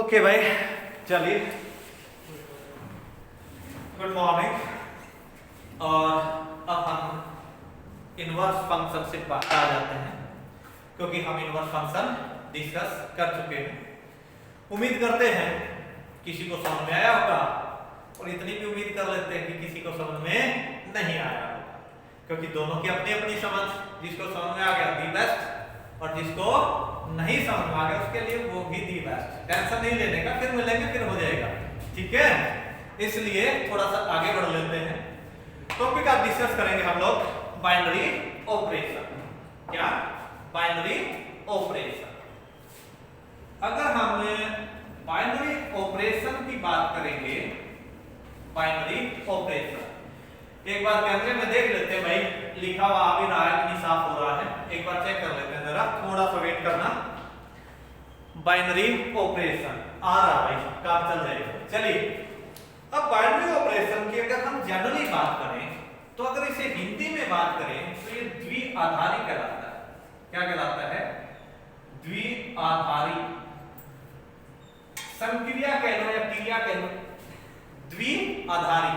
Okay भाई, चलिए good morning. और अब हम इनवर्स फंक्शन से बाहर आ जाते हैं, क्योंकि हम इनवर्स फंक्शन डिस्कस कर चुके हैं। उम्मीद करते हैं किसी को समझ में आया होगा, और इतनी भी उम्मीद कर लेते हैं कि किसी को समझ में नहीं आया होगा, क्योंकि दोनों की अपनी अपनी समझ। जिसको समझ में आ गया दी बेस्ट, और जिसको नहीं समझ में आ गया उसके लिए वो भी दी बेस्ट। टेंशन नहीं लेने का, फिर मिलेंगे, फिर हो जाएगा, ठीक है। इसलिए थोड़ा सा आगे बढ़ लेते हैं। टॉपिक आप डिस्कस करेंगे हम लोग बाइनरी ऑपरेशन। क्या? Binary operation. अगर हम बाइनरी ऑपरेशन की बात करेंगे, बाइनरी ऑपरेशन एक बार कैमरे में देख लेते हैं भाई, लिखा हुआ आ भी रहा है कि नहीं, साफ हो रहा है, एक बार चेक कर लेते हैं, जरा थोड़ा सा वेट करना। बाइनरी ऑपरेशन आ रहा भाई, काम चल जाएगा। चलिए, अब बाइनरी ऑपरेशन की अगर हम जनरली बात करें, तो अगर इसे हिंदी में बात करें तो ये द्विआधारी कहलाता है। क्या कहलाता है? द्विआधारी। संक्रिया कह लो या क्रिया कह लो, द्विआधारी।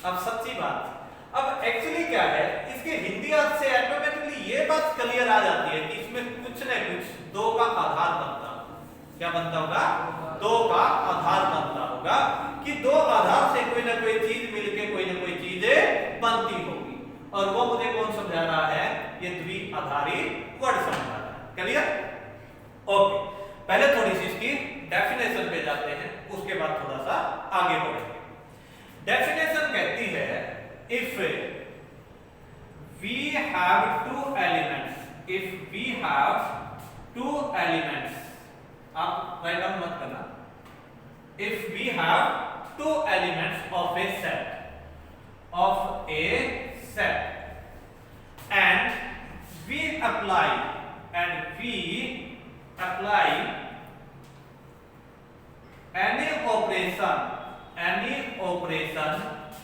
अब सच्ची बात, अब एक्चुअली क्या है, इसके हिंदी अर्थ से ऑटोमेटिकली ये बात क्लियर आ जाती है कि इसमें कुछ न कुछ दो का आधार बनता होगा। क्या बनता होगा? दो का आधार बनता होगा, कि दो आधार से कोई ना कोई चीज मिलके कोई ना कोई चीज बनती होगी। और वो मुझे कौन समझा रहा है? ये द्विआधारी वर्ड समझा रहा है। क्लियर? ओके, पहले थोड़ी सी इसकी डेफिनेशन पे जाते हैं, उसके बाद थोड़ा सा आगे बढ़ेंगे। डेफिनेशन कहती है, if we have two elements, if we have two elements, आप राइट डाउन मत करना, if we have two elements of a set and we apply any operation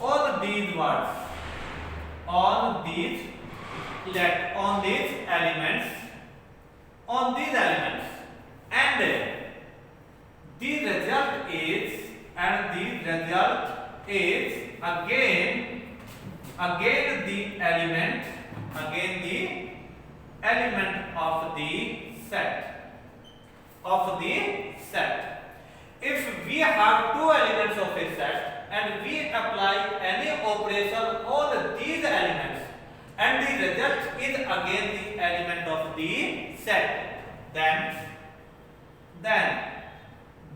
on these words, on these elements, and the result is again the element of the set. If we have two elements of a set and we apply any operation on these elements and the result is again the element of the set, then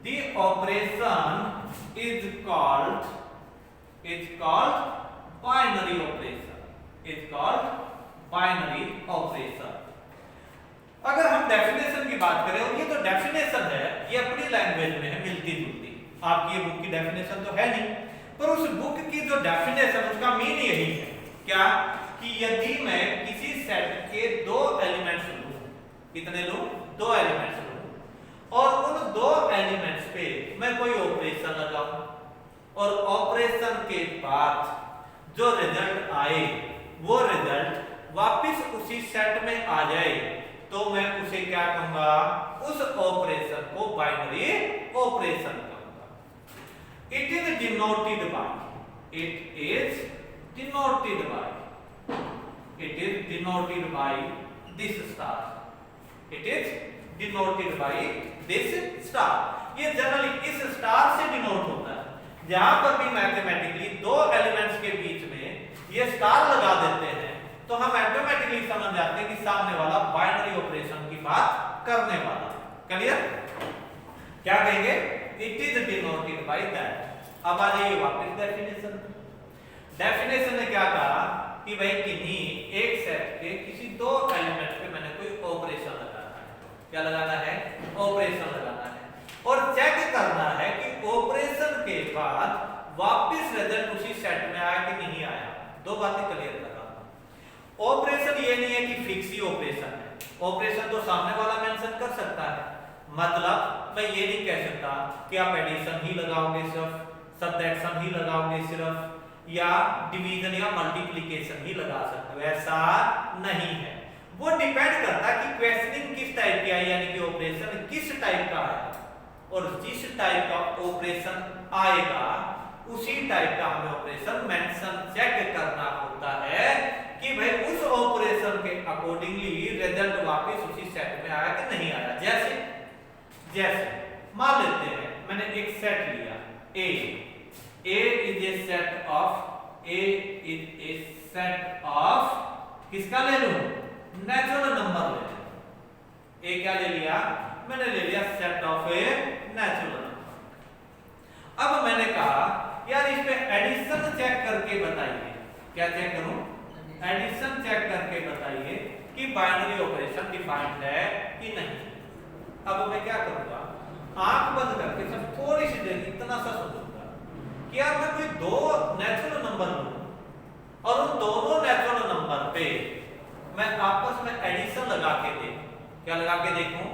the operation is called binary operation. अगर हम definition की बात करें, और ये तो definition है, ये अपनी लैंग्वेज में है मिलती जुलती, आपकी ये बुक की डेफिनेशन तो है नहीं, पर उस बुक की जो डेफिनेशन, उसका मीन यही है क्या, कि यदि मैं किसी सेट के दो एलिमेंट्स लूं, कितने लूं? दो एलिमेंट्स लूं, और उन दो एलिमेंट्स पे मैं कोई ऑपरेशन लगाऊं, और ऑपरेशन के बाद जो रिजल्ट आए वो रिजल्ट वापस उसी सेट में आ जाए, तो मैं उसे क्या कहूंगा? उस ऑपरेशन को बाइनरी ऑपरेशन कहूंगा। It is denoted by this star. ये जनरली इस स्टार से डिनोट होता है। जहां पर भी मैथमेटिकली दो एलिमेंट्स के बीच में ये स्टार लगा देते हैं, तो हम ऑटोमेटिकली समझ जाते हैं कि सामने वाला बाइनरी ऑपरेशन की बात करने वाला। क्लियर? क्या कहेंगे? It is denoted by that. अब आ जाइए वापस डेफिनेशन ने क्या कहा कि भाई किन्हीं एक सेट के किसी दो एलिमेंट पे मैंने कोई ऑपरेशन लगाना है। क्या लगाना है? ऑपरेशन लगाना है, और चेक करना है कि ऑपरेशन के बाद वापस रिजल्ट उसी सेट में आया कि नहीं आया। दो बातें क्लियर कर रहा हूं। ऑपरेशन ये नहीं है कि फिक्स ही ऑपरेशन है, ऑपरेशन तो सामने वाला मेंशन कर सकता है। मतलब मैं ये नहीं कह सकता कि आप एडिशन ही लगाओगे सिर्फ, सब्ट्रैक्शन ही लगाओगे सिर्फ, या डिवीजन या मल्टीप्लिकेशन ही लगा सकते हो, ऐसा नहीं है। वो डिपेंड करता है कि क्वेश्चनिंग किस टाइप की आई, यानी कि ऑपरेशन किस टाइप का है। और जिस टाइप का ऑपरेशन आएगा उसी टाइप का हमें ऑपरेशन मेंशन चेक करना होता है कि भाई उस ऑपरेशन के अकॉर्डिंगली रिजल्ट वापस उसी सेट में आया कि नहीं आया। जैसे जैसे मान लेते हैं मैंने एक सेट लिया A is a set of किसका ले लूं, नेचुरल नंबर ले लूं। A क्या ले लिया, मैंने ले लिया set of A natural number. अब मैंने कहा यार इस पे एडिशन चेक करके बताइए, क्या चेक करूं, एडिशन चेक करके बताइए कि बाइनरी ऑपरेशन डिफाइंड है कि नहीं। अब मैं क्या करूंगा, आंख बंद करके सिर्फ थोड़ी सी देर इतना सा सोचूंगा कि यार मैं कोई दो नेचुरल नंबर लूं और उन दोनों नेचुरल नंबर पे मैं आपस में एडिशन लगा के देखूं। क्या लगा के देखूं,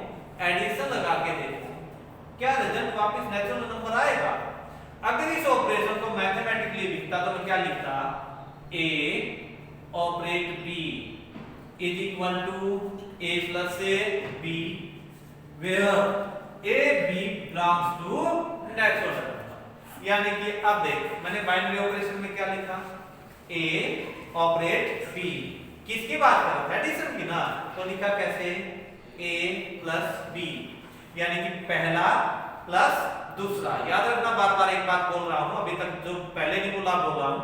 एडिशन लगा के देखूं, क्या रिजल्ट वापस नेचुरल नंबर आएगा। अगर इस ऑपरेशन को मैथमेटिकली लिखता तो मैं क्या लिखता, A operate B is equal to A plus A B where A B belongs to natural number। यानी कि अब देख मैंने बाइनरी ऑपरेशन में क्या लिखा, A ऑपरेट B, किसकी बात कर रहा है, एडिशन की ना, तो लिखा कैसे A प्लस B, यानी कि पहला प्लस दूसरा। याद रखना बार बार एक बात बोल रहा हूं, अभी तक जो पहले नहीं बोला बोल रहा हूं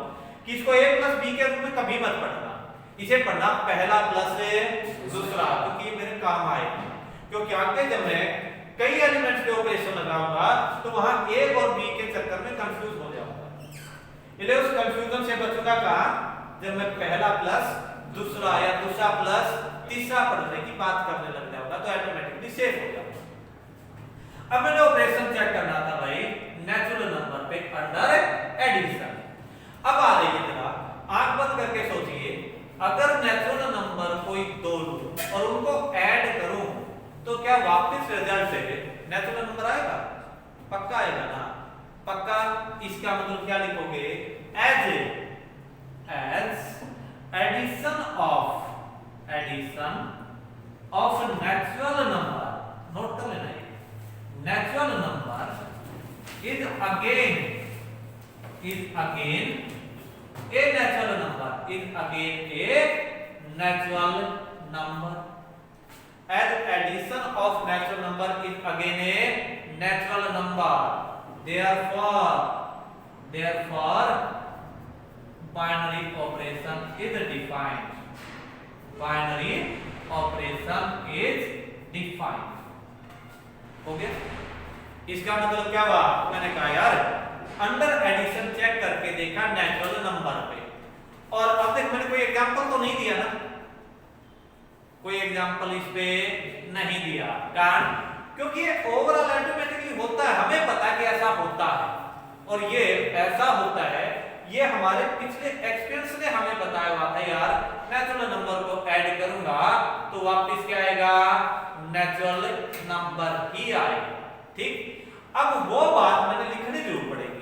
कि इसको A प्लस B के रूप में कभी मत पढ़ना, इसे पढ़ना पहला प्लस दूसरा, क्योंकि मेरे काम आएगा। क्योंकि आगे जब मैं कई एलिमेंट्स के ऑपरेशन लगाऊंगा तो वहां A और B के चक्कर में कंफ्यूज हो जाऊंगा, इसलिए उस कंफ्यूजन से बचूंगा कहां, जब मैं पहला प्लस दूसरा या दूसरा प्लस तीसरा पढ़ने की बात करने लग जाऊंगा तो ऑटोमेटिकली सेफ हो जाऊंगा। अब मैंने ऑपरेशन चेक करना था भाई नेचुरल नंबर पे अंडर एडिशन। अब आ रही है जरा आंख बंद करके सोचिए, अगर नेचुरल नंबर कोई दो लूं और उनको ऐड करूं तो क्या वापस रिजल्ट से नेचुरल नंबर आएगा, पक्का आएगा ना, पक्का। इसका मतलब क्या लिखोगे, as addition of natural number, note कर लेना ये, natural number is again a natural number, is again a natural number, as addition of natural number is again a natural number, therefore binary operation is defined, binary operation is defined। हो गया, इसका मतलब क्या हुआ, मैंने कहा यार under addition check करके देखा नेचुरल नंबर पे, और अब देख मैंने कोई एग्जांपल तो नहीं दिया ना, कोई एग्जांपल इस पे नहीं दिया, कारण क्योंकि ये ओवरऑल ऑटोमेटिकली होता है, हमें पता है कि ऐसा होता है, और ये ऐसा होता है, ये हमारे पिछले एक्सपीरियंस ने हमें बताया हुआ था यार नेचुरल नंबर को ऐड करूंगा तो वापस क्या आएगा, नेचुरल नंबर ही आएगा। ठीक, अब वो बात मैंने लिखनी जरूर पड़ेगी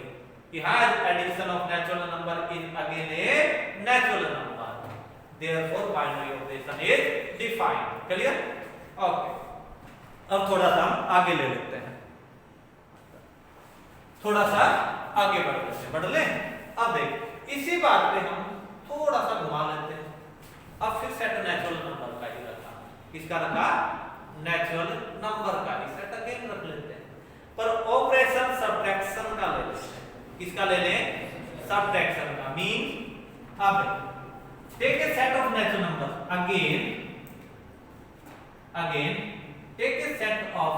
कि has addition of natural number is again a natural number, therefore binary operation is defined। clear? okay, अब थोड़ा सा आगे ले लेते हैं, थोड़ा सा आगे बढ़ ले। अब देख इसी बात पे हम थोड़ा सा घुमा लेते हैं, अब फिर सेट नेचुरल नंबर का ही रखा, किसका रखा, नेचुरल नंबर का ही सेट अगेन रख लेते हैं, पर ऑपरेशन सब्ट्रैक्शन का ले लेते हैं, किसका ले लें, सब्ट्रैक्शन का। मीन अब take a set of natural number, again take a set of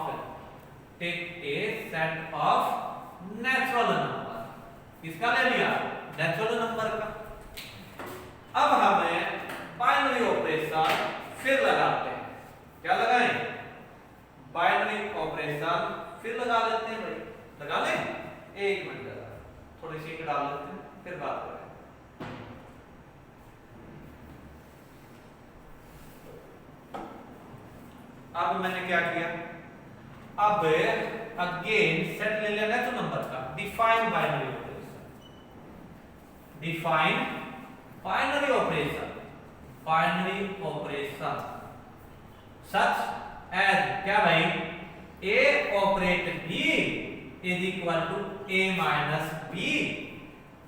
natural number, किसका ले लिया, नेचुरल नंबर का। अब हमें बाइनरी ऑपरेशन फिर लगाते हैं, क्या लगाएं, बाइनरी ऑपरेशन फिर लगा लेते हैं भाई, लगा लें, एक मिनट लगा, थोड़ी सी डाल लेते हैं फिर बात करें। अब मैंने क्या किया, अब अगेन सेट ले लेना है तो नंबर का, define binary operation, define binary operation such as क्या भाई, A operate B is equal to A minus B,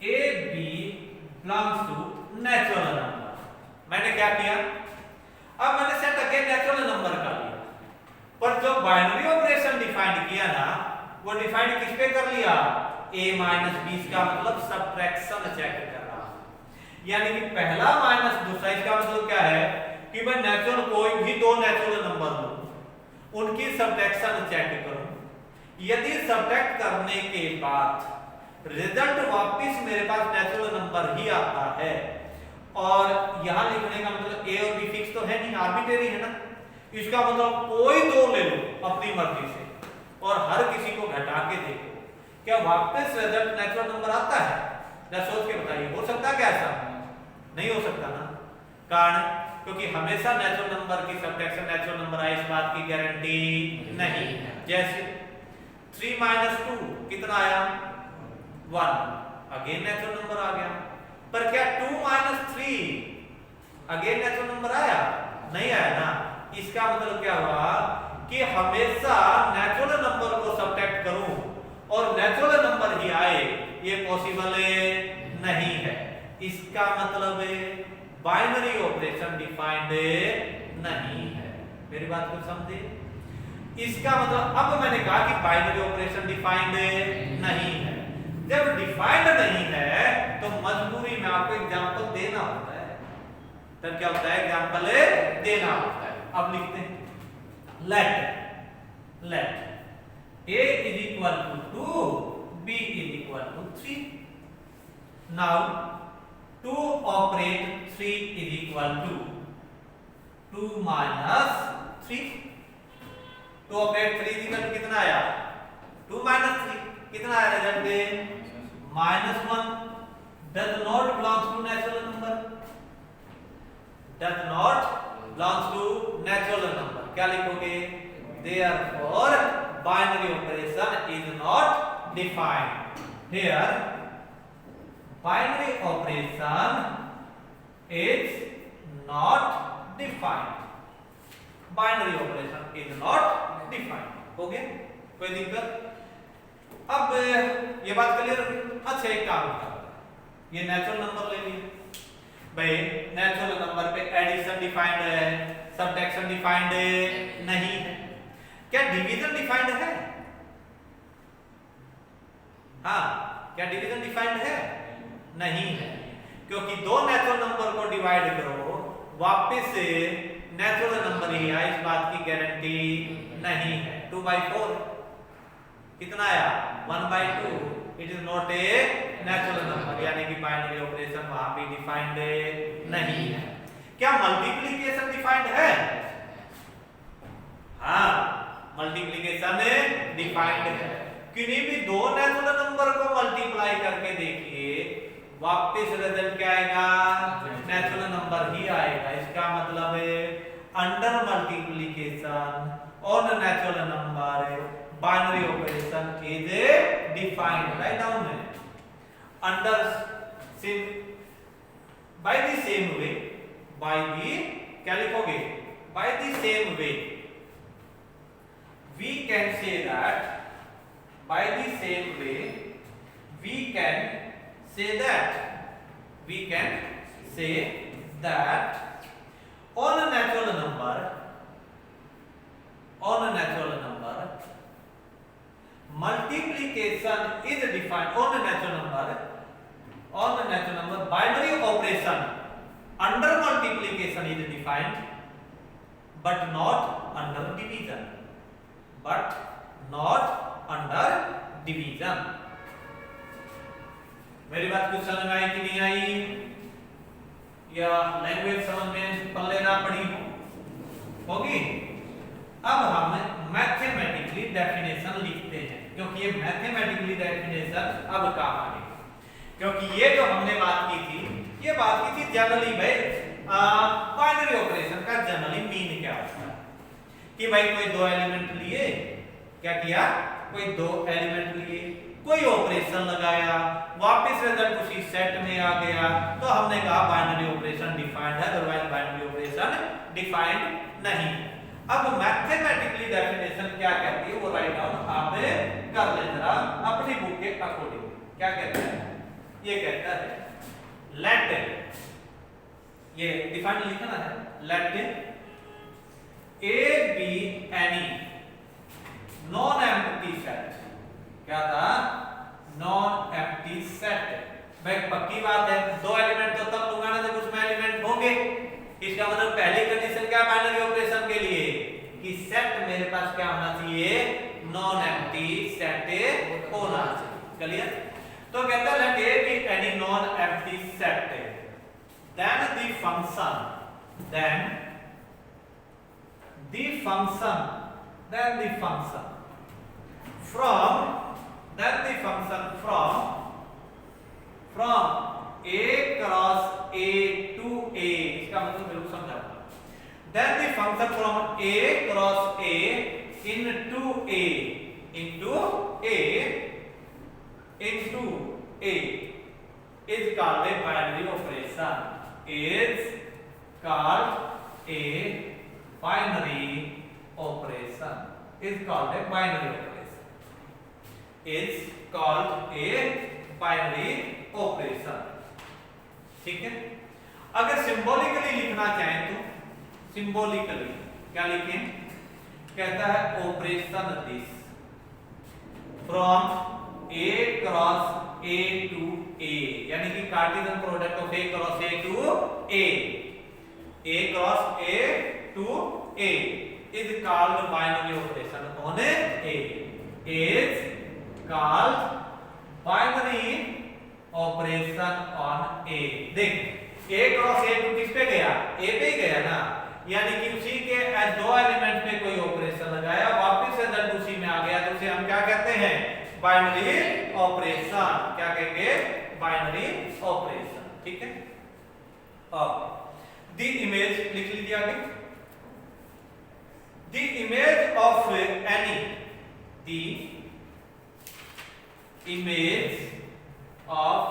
A B belongs to natural number. मैंने क्या किया, अब मैंने सेट अगेन नेचुरल नंबर का लिया, पर जो बाइनरी ऑपरेशन डिफाइंड किया ना, वो डिफाइंड किस पे कर लिया, A माइनस B, का मतलब सबट्रैक्शन चेक कर रहा, यानी कि पहला माइनस दूसरा, इसका मतलब क्या है कि मैं नेचुरल कोई भी दो नेचुरल नंबर लूं, उनकी सबट्रैक्शन चेक करूं, यदि सबट्रैक्ट करने के बाद रिजल्ट वापस मेरे पास नेचुरल नंबर ही आता है, और यहां लिखने का मतलब A और B फिक्स तो है नहीं, आर्बिट्रेरी है ना, इसका मतलब कोई दो ले लो अपनी मर्जी से और हर किसी को घटा के देखो, क्या वापस रिजल्ट नेचुरल नंबर आता है? जरा सोच के बताइए, हो सकता है क्या ऐसा? नहीं हो सकता ना, कारण क्योंकि हमेशा नेचुरल नंबर की सबट्रैक्शन नेचुरल नंबर आए इस बात की गारंटी नहीं है। जैसे 3 माइनस 2 कितना आया, 1, अगेन नेचुरल नंबर आ गया, पर क्या 2 माइनस 3 अगेन नेचुरल नंबर आया? नहीं आया ना, इसका मतलब क्या हुआ कि हमेशा नेचुरल नंबर को सबट्रैक्ट करूं और नेचुरल नंबर ही आए, ये पॉसिबल नहीं है। इसका मतलब बाइनरी ऑपरेशन डिफाइंड नहीं है। मेरी बात को समझे? इसका मतलब अब मैंने कहा कि बाइनरी ऑपरेशन डिफाइंड नहीं है, जब डिफाइंड नहीं है तो मजबूरी में आपको एग्जांपल देना होता है, तब क्या होता है, एग्जांपल देना होता है। अब लिखते हैं late A is equal to 2, B is equal to 3. Now 2 operate 3 is equal to 2 minus 3. 2 operate 3 is equal to कितना आया, 2 minus 3 कितना आया रिजल्ट में, -1 does not belongs to natural number, does not belongs to natural number, क्या लिखोगे, therefore binary operation is not defined. Here binary operation is not defined, binary operation is not defined. हो गया, कोई दिक्कत? अब ये बात क्लियर? अच्छा एक काम करो, ये नेचुरल नंबर ले लिए भाई, नेचुरल नंबर पे एडिशन डिफाइंड है, सबट्रैक्शन डिफाइंड नहीं है, क्या डिवीजन डिफाइंड है? हाँ, क्या डिवीजन डिफाइंड है? नहीं है, क्योंकि दो नेचुरल नंबर को डिवाइड करो वापस से नेचुरल नंबर ही आए, इस बात की गारंटी नहीं है। 2/4 कितना आया, 1/2, it is not A natural number, यानी कि बाइनरी ऑपरेशन वहां भी डिफाइंड नहीं है। क्या मल्टीप्लिकेशन डिफाइंड है? हाँ, मल्टीप्लिकेशन डिफाइंड है, किन्हीं भी दो नेचुरल नंबर को मल्टीप्लाई करके देखिए, वापस रिजल्ट क्या आएगा, नेचुरल नंबर ही आएगा। इसका मतलब under multiplication on natural number binary operation is defined. Right down है, under by the same way, by the, क्या लिखोगे, by the same way we can say that, by the same way we can say that on a natural number multiplication is defined, on a natural number binary operation under multiplication is defined but not under division, मेरी बात कुछ समझ में आई कि नहीं आई, या language समझ में पल्ले ना पड़ी होगी? अब हम मैथमेटिकली डेफिनेशन लिखते हैं, क्योंकि ये मैथमेटिकली डेफिनेशन अब काम आ गई, क्योंकि ये जो हमने बात की थी, ये बात की थी जनरली भाई बाइनरी ऑपरेशन का जनरली मीन क्या होता है, कि भाई कोई दो एलिमेंट लिए, क्या किया, कोई दो एलिमेंट लिए, कोई ऑपरेशन लगाया, वापस रिजल्ट उसी सेट में आ गया, तो हमने कहा बाइनरी ऑपरेशन डिफाइंड है, अदरवाइज बाइनरी ऑपरेशन डिफाइंड नहीं। अब मैथमेटिकली डेफिनेशन क्या कहती है वो राइट डाउन आप कर ले जरा अपनी बुक के अकॉर्डिंग। क्या कहता है? ये कहता है लेट, ये डिफाइन लिखना है, let a b any non empty set. क्या था? Non empty set. भाई पक्की बात है, दो एलिमेंट तो तब लूंगा ना जब उसमें एलिमेंट होंगे। इसका मतलब पहली कंडीशन क्या बाइनरी ऑपरेशन के लिए कि सेट मेरे पास क्या होना चाहिए? नॉन एम्प्टी सेट होना चाहिए। क्लियर? तो कहता है let a b any non empty set then the function from a cross a to a, इसका मतलब बिल्कुल समझाऊंगा। then the function from a cross a into a is called a binary operation. Is called a binary operation. Is called a binary operation. Is called a binary operation. ठीक है? अगर symbolically लिखना चाहें तो सिंबॉलिकली क्या लिखें? कहता है operation this from A cross A to A, यानी कि Cartesian product of A cross A to A cross A to A is called binary operation on A, is called binary operation on A. देख A cross A to किस पे गया? ए पे ही गया ना, यानी कि उसी के दो एलिमेंट पे कोई ऑपरेशन लगाया वापस रिजल्ट उसी में आ गया, तो उसे हम क्या कहते हैं? Binary operation. क्या कहेंगे? Binary operation. ठीक है? अब द इमेज लिख लीजिए आगे। The image of any, the image of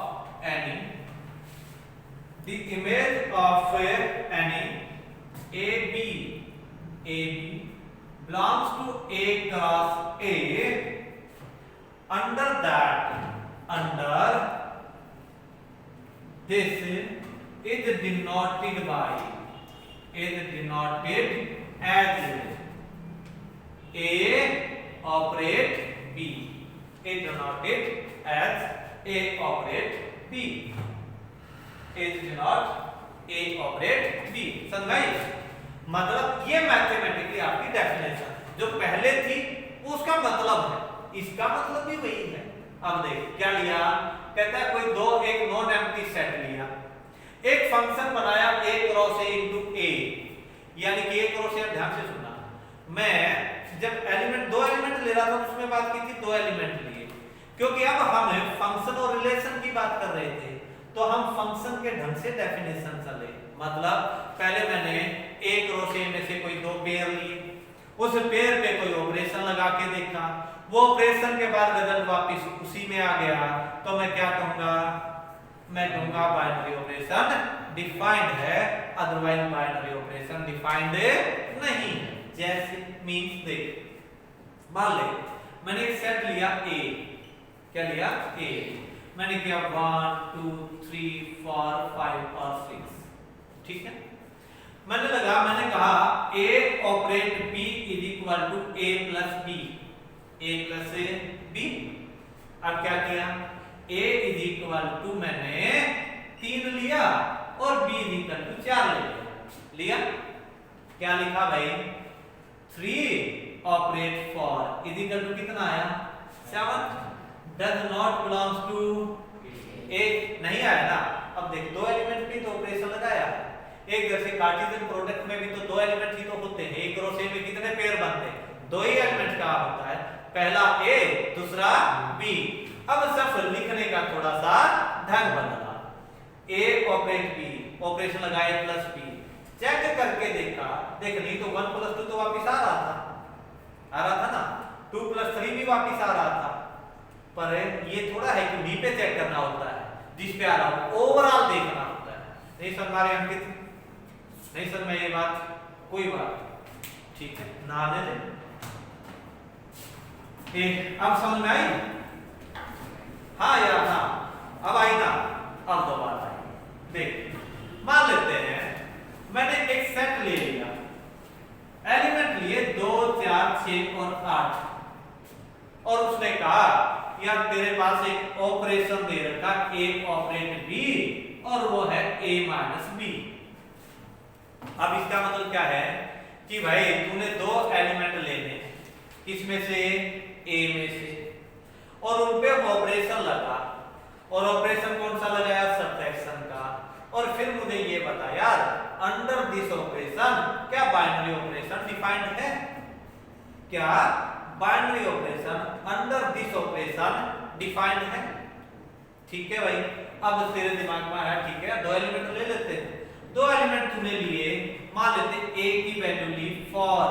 any, the image of any a b belongs to a cross a under this is denoted as a operate b, is denoted as a operate b, is denoted a operate b। समझाइए? मतलब ये mathematically आपकी definition जो पहले थी उसका मतलब है, इसका मतलब भी वही है। अब देख क्या लिया? कहता है कोई दो एक नॉन एम्प्टी सेट लिया, एक फंक्शन बनाया a cross a into a, यानी कि a क्रॉस a, ध्यान से सुनना, मैं जब एलिमेंट दो एलिमेंट ले रहा था उसमें बात की थी दो एलिमेंट लिए, क्योंकि अब हम फंक्शन और रिलेशन की बात कर रहे थे तो हम फंक्शन के ढंग से डेफिनेशन चले। मतलब पहले मैंने a क्रॉस a में से कोई दो पेयर लिए, उस पेयर पे कोई ऑपरेशन लगा के देखा, वो ऑपरेशन के बाद रिजल्ट वापस उसी में आ गया, तो मैं क्या कहूंगा? मैं कहूंगा बाइनरी ऑपरेशन डिफाइंड है, अदरवाइज बाइनरी ऑपरेशन डिफाइंड नहीं है। जैसे मींस देख मान ले मैंने एक सेट लिया a, क्या लिया? a, मैंने किया 1 2 3 4 5 और 6, ठीक है? मैंने कहा a operate b is equal to a plus b, a plus b। अब क्या किया? a इज इक्वल टू मैंने 3 लिया और b इज इक्वल टू 4 लिया। क्या लिखा भाई? 3 ऑपरेट 4 इज इक्वल टू कितना आया? 7। Does not belongs to a, नहीं आया ना। अब देख दो एलिमेंट पे तो ऑपरेशन लगाया, एक जैसे कार्टेशियन प्रोडक्ट में भी तो दो एलिमेंट ही तो होते हैं, एक क्रॉस ए में कितने पेयर बनते हैं? दो ही एलिमेंट का होता है, पहला a दूसरा b। अब सब लिखने का थोड़ा सा ढंग बदला, a ऑपरेट b, ऑपरेशन लगाए प्लस b, चेक करके देखा, देख नहीं तो 1 + 2 तो वापस आ रहा था ना, 2 + 3 भी वापस आ रहा था, पर ये थोड़ा है कि b पे चेक करना होता है, जिस पे आ रहा है ओवरऑल देखना होता है। नहीं समझ रहे अंकित? नहीं समझ में ये बात? कोई बात ठीक है, नहाने दे। अब समझ में आई? हाँ यार हाँ, अब आई ना, अब दोबारा आई। देख, मान लेते हैं मैंने एक सेट ले लिया, एलिमेंट लिए 2 4 6 और 8, और उसने कहा यार तेरे पास एक ऑपरेशन दे रखा a ऑपरेट b, और वो है a माइनस b। अब इसका मतलब क्या है कि भाई तूने 2 एलिमेंट लेने, इसमें से a में से, और उन पे ऑपरेशन लगा, और ऑपरेशन कौन सा लगाया? सब्ट्रैक्शन का। और फिर मुझे ये बता यार, अंडर दिस ऑपरेशन क्या बाइनरी ऑपरेशन डिफाइंड है? क्या binary operation under this operation defined है? ठीक है भाई, अब तेरे दिमाग में आया ठीक है, 2 एलिमेंट ले लेते हैं। 2 एलिमेंट तूने लिए, मान लेते a की वैल्यू ली 4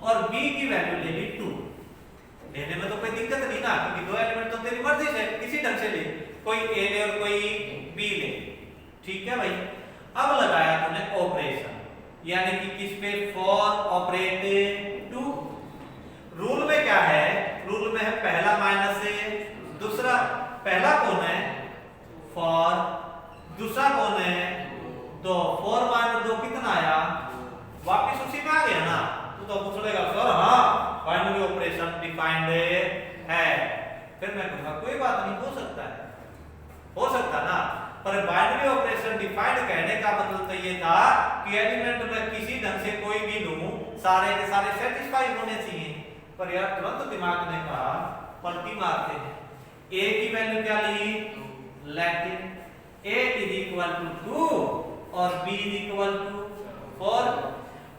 और b की वैल्यू ले ली 2। लेने में तो कोई दिक्कत नहीं ना, क्योंकि 2 एलिमेंट तो तेरी मर्जी से किसी ढंग से ले, कोई a ले और कोई b ले। ठीक है भाई, अब लगाया तूने ऑपरेशन, यानी कि किस पे? 4 ऑपरेट 2। रूल में क्या है? रूल में है पहला माइनस है दूसरा। पहला कौन है? 4, दूसरा कौन है? 2। 4 माइनस 2 कितना आया? वापिस उसी में आ गया ना। तो पूछेगा सर हाँ बाइनरी ऑपरेशन डिफाइंड है, फिर मैं कहूंगा कोई बात नहीं, हो सकता है, हो सकता ना, पर बाइनरी ऑपरेशन डिफाइंड कहने का मतलब तो ये था कि एलिमेंट में किसी ढंग से कोई भी लूं, सारे के सारे सेटिस्फाई होने चाहिए। पर यार तुरंत दिमाग ने कहा पलटी मारते हैं, a की वैल्यू क्या ली? लेकिन a इज इक्वल टू 2 और b इज इक्वल टू 4।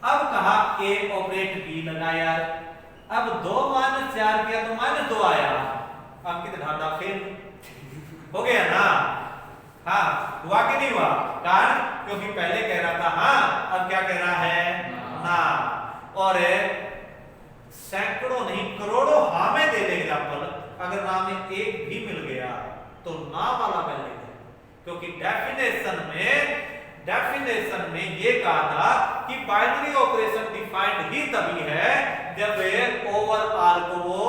अब कहा a ऑपरेट b लगा यार, अब 2 माइनस 4 किया तो माइनस 2 आया, अब कितना घाटा फेल हो गया ना। हाँ हुआ कि नहीं हुआ? कारण क्योंकि पहले कह रहा था हाँ, अब क्या कह रहा है? ना। और सैकड़ों नहीं करोड़ों हाँ में दे दे एग्जांपल, अगर ना में एक भी मिल गया तो ना वाला वैलिड है, क्योंकि डेफिनेशन में ये कहा था कि बाइनरी ऑपरेशन डिफाइंड ही तभी है जब ओवरऑल को वो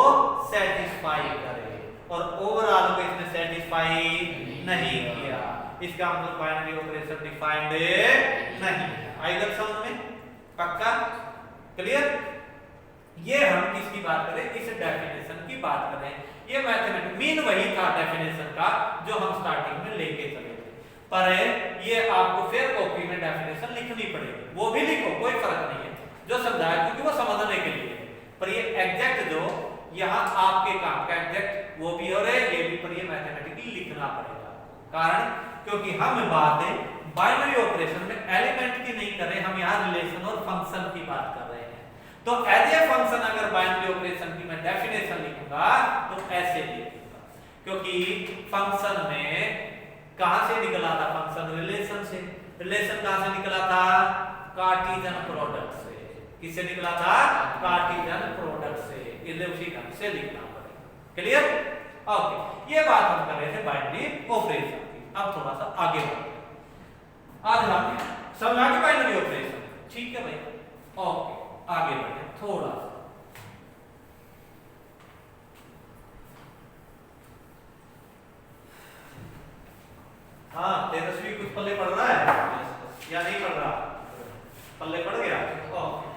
सेटिस्फाई करे, और ओवरऑल को इसने सेटिस्फाई नहीं किया, इसका मतलब बाइनरी ऑपरेशन डिफाइंड नहीं। आइए समझ में? पक्का? क्लियर? ये हम किसकी बात करें? इस डेफिनेशन की बात करें। ये मैथमेटिक्स मीन वही था डेफिनेशन का जो हम स्टार्टिंग में लेके चले थे, पर ये आपको फिर कॉपी में डेफिनेशन लिखनी पड़ेगी, वो भी लिखो कोई फर्क नहीं है, जो समझाया क्योंकि वो समझने के लिए। पर ये एग्जैक्ट जो यहाँ आपके काम का एग्जैक्ट वो भी हो रहे, ये भी, पर ये मैथमेटिकली लिखना पड़ेगा। कारण क्योंकि हम बातें बाइनरी ऑपरेशन में एलिमेंट की नहीं कर रहे, हम यहाँ रिलेशन और फंक्शन की बात कर रहे हैं। तो एज ए फंक्शन अगर बाइनरी ऑपरेशन की मैं डेफिनेशन लिखूंगा तो ऐसे लिखूंगा, क्योंकि फंक्शन में कहां से निकला था? फंक्शन रिलेशन से। रिलेशन कहां से निकला था? कार्टेशियन प्रोडक्ट से। किससे निकला था? कार्टेशियन प्रोडक्ट से। इसलिए उसी ढंग से लिखना पड़ेगा। क्लियर? ओके, ये बात हम कर रहे थे बाइनरी ऑपरेशन की। अब थोड़ा सा आगे बढ़ते हैं। आज हम समझा के बाइनरी ऑपरेशन, ठीक है भाई? ओके, आगे बढ़े थोड़ा सा। हाँ तेजस्वी कुछ पल्ले पड़ रहा है या नहीं पड़ रहा? पल्ले पड़ गया? ओके,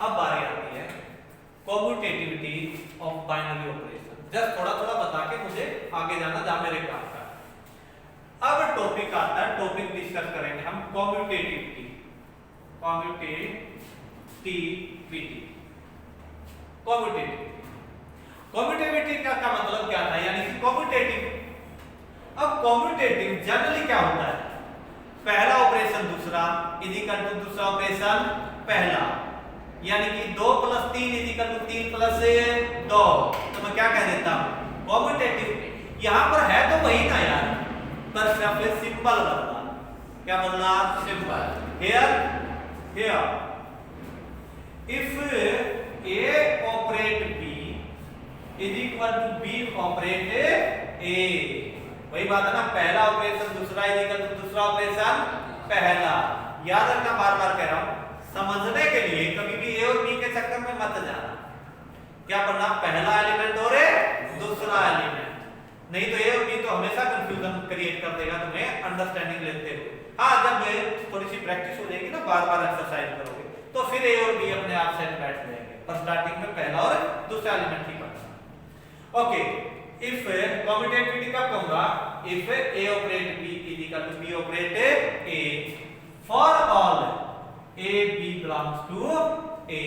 अब बारी आती है कॉम्यूटेटिविटी ऑफ बाइनरी ऑपरेशन। जस्ट थोड़ा थोड़ा बता के मुझे आगे जाना जा मेरे काम का। अब टॉपिक आता है, टॉपिक डिस्कस करेंगे हम कॉम्यूटेटिविटी। कॉम्यूटेटिविटी का मतलब क्या था? यानी कि कॉम्यूटेटिव। अब कॉम्यूटेटिव जनरली क्या होता है? पहला ऑपरेशन दूसरा इज इक्वल टू दूसरा ऑपरेशन पहला, यानी कि 2 + 3 इज इक्वल टू 3 + 2। तो मैं क्या कह देता हूं? कॉम्यूटेटिव। यहां पर है तो वही ना यार, पर सिर्फ सिंबल बदला। क्या बदला? Symbol. Here if a operate b is equal to b operate a, वही बात है ना, पहला ऑपरेशन दूसरा इज इक्वल टू दूसरा ऑपरेशन पहला। याद रखना, बार बार कह रहा हूं, समझने के लिए कभी भी ए और बी के चक्कर में मत जाना। क्या पढ़ना? पहला एलिमेंट और दूसरा एलिमेंट। नहीं तो ए और बी तो हमेशा कंफ्यूजन क्रिएट कर देगा तुम्हें अंडरस्टैंडिंग लेते हुए। हाँ, जब थोड़ी सी प्रैक्टिस हो जाएगी ना, बार बार एक्सरसाइज करोगे तो फिर ए और बी अपने आप सेट बैठ जाएंगे, पर स्टार्टिंग में पहला और दूसरा एलिमेंट ही पढ़ना। ओके, इफ कम्यूटेटिविटी कब कहूंगा? If A operate B is equal to B operate A for all A B belongs to A,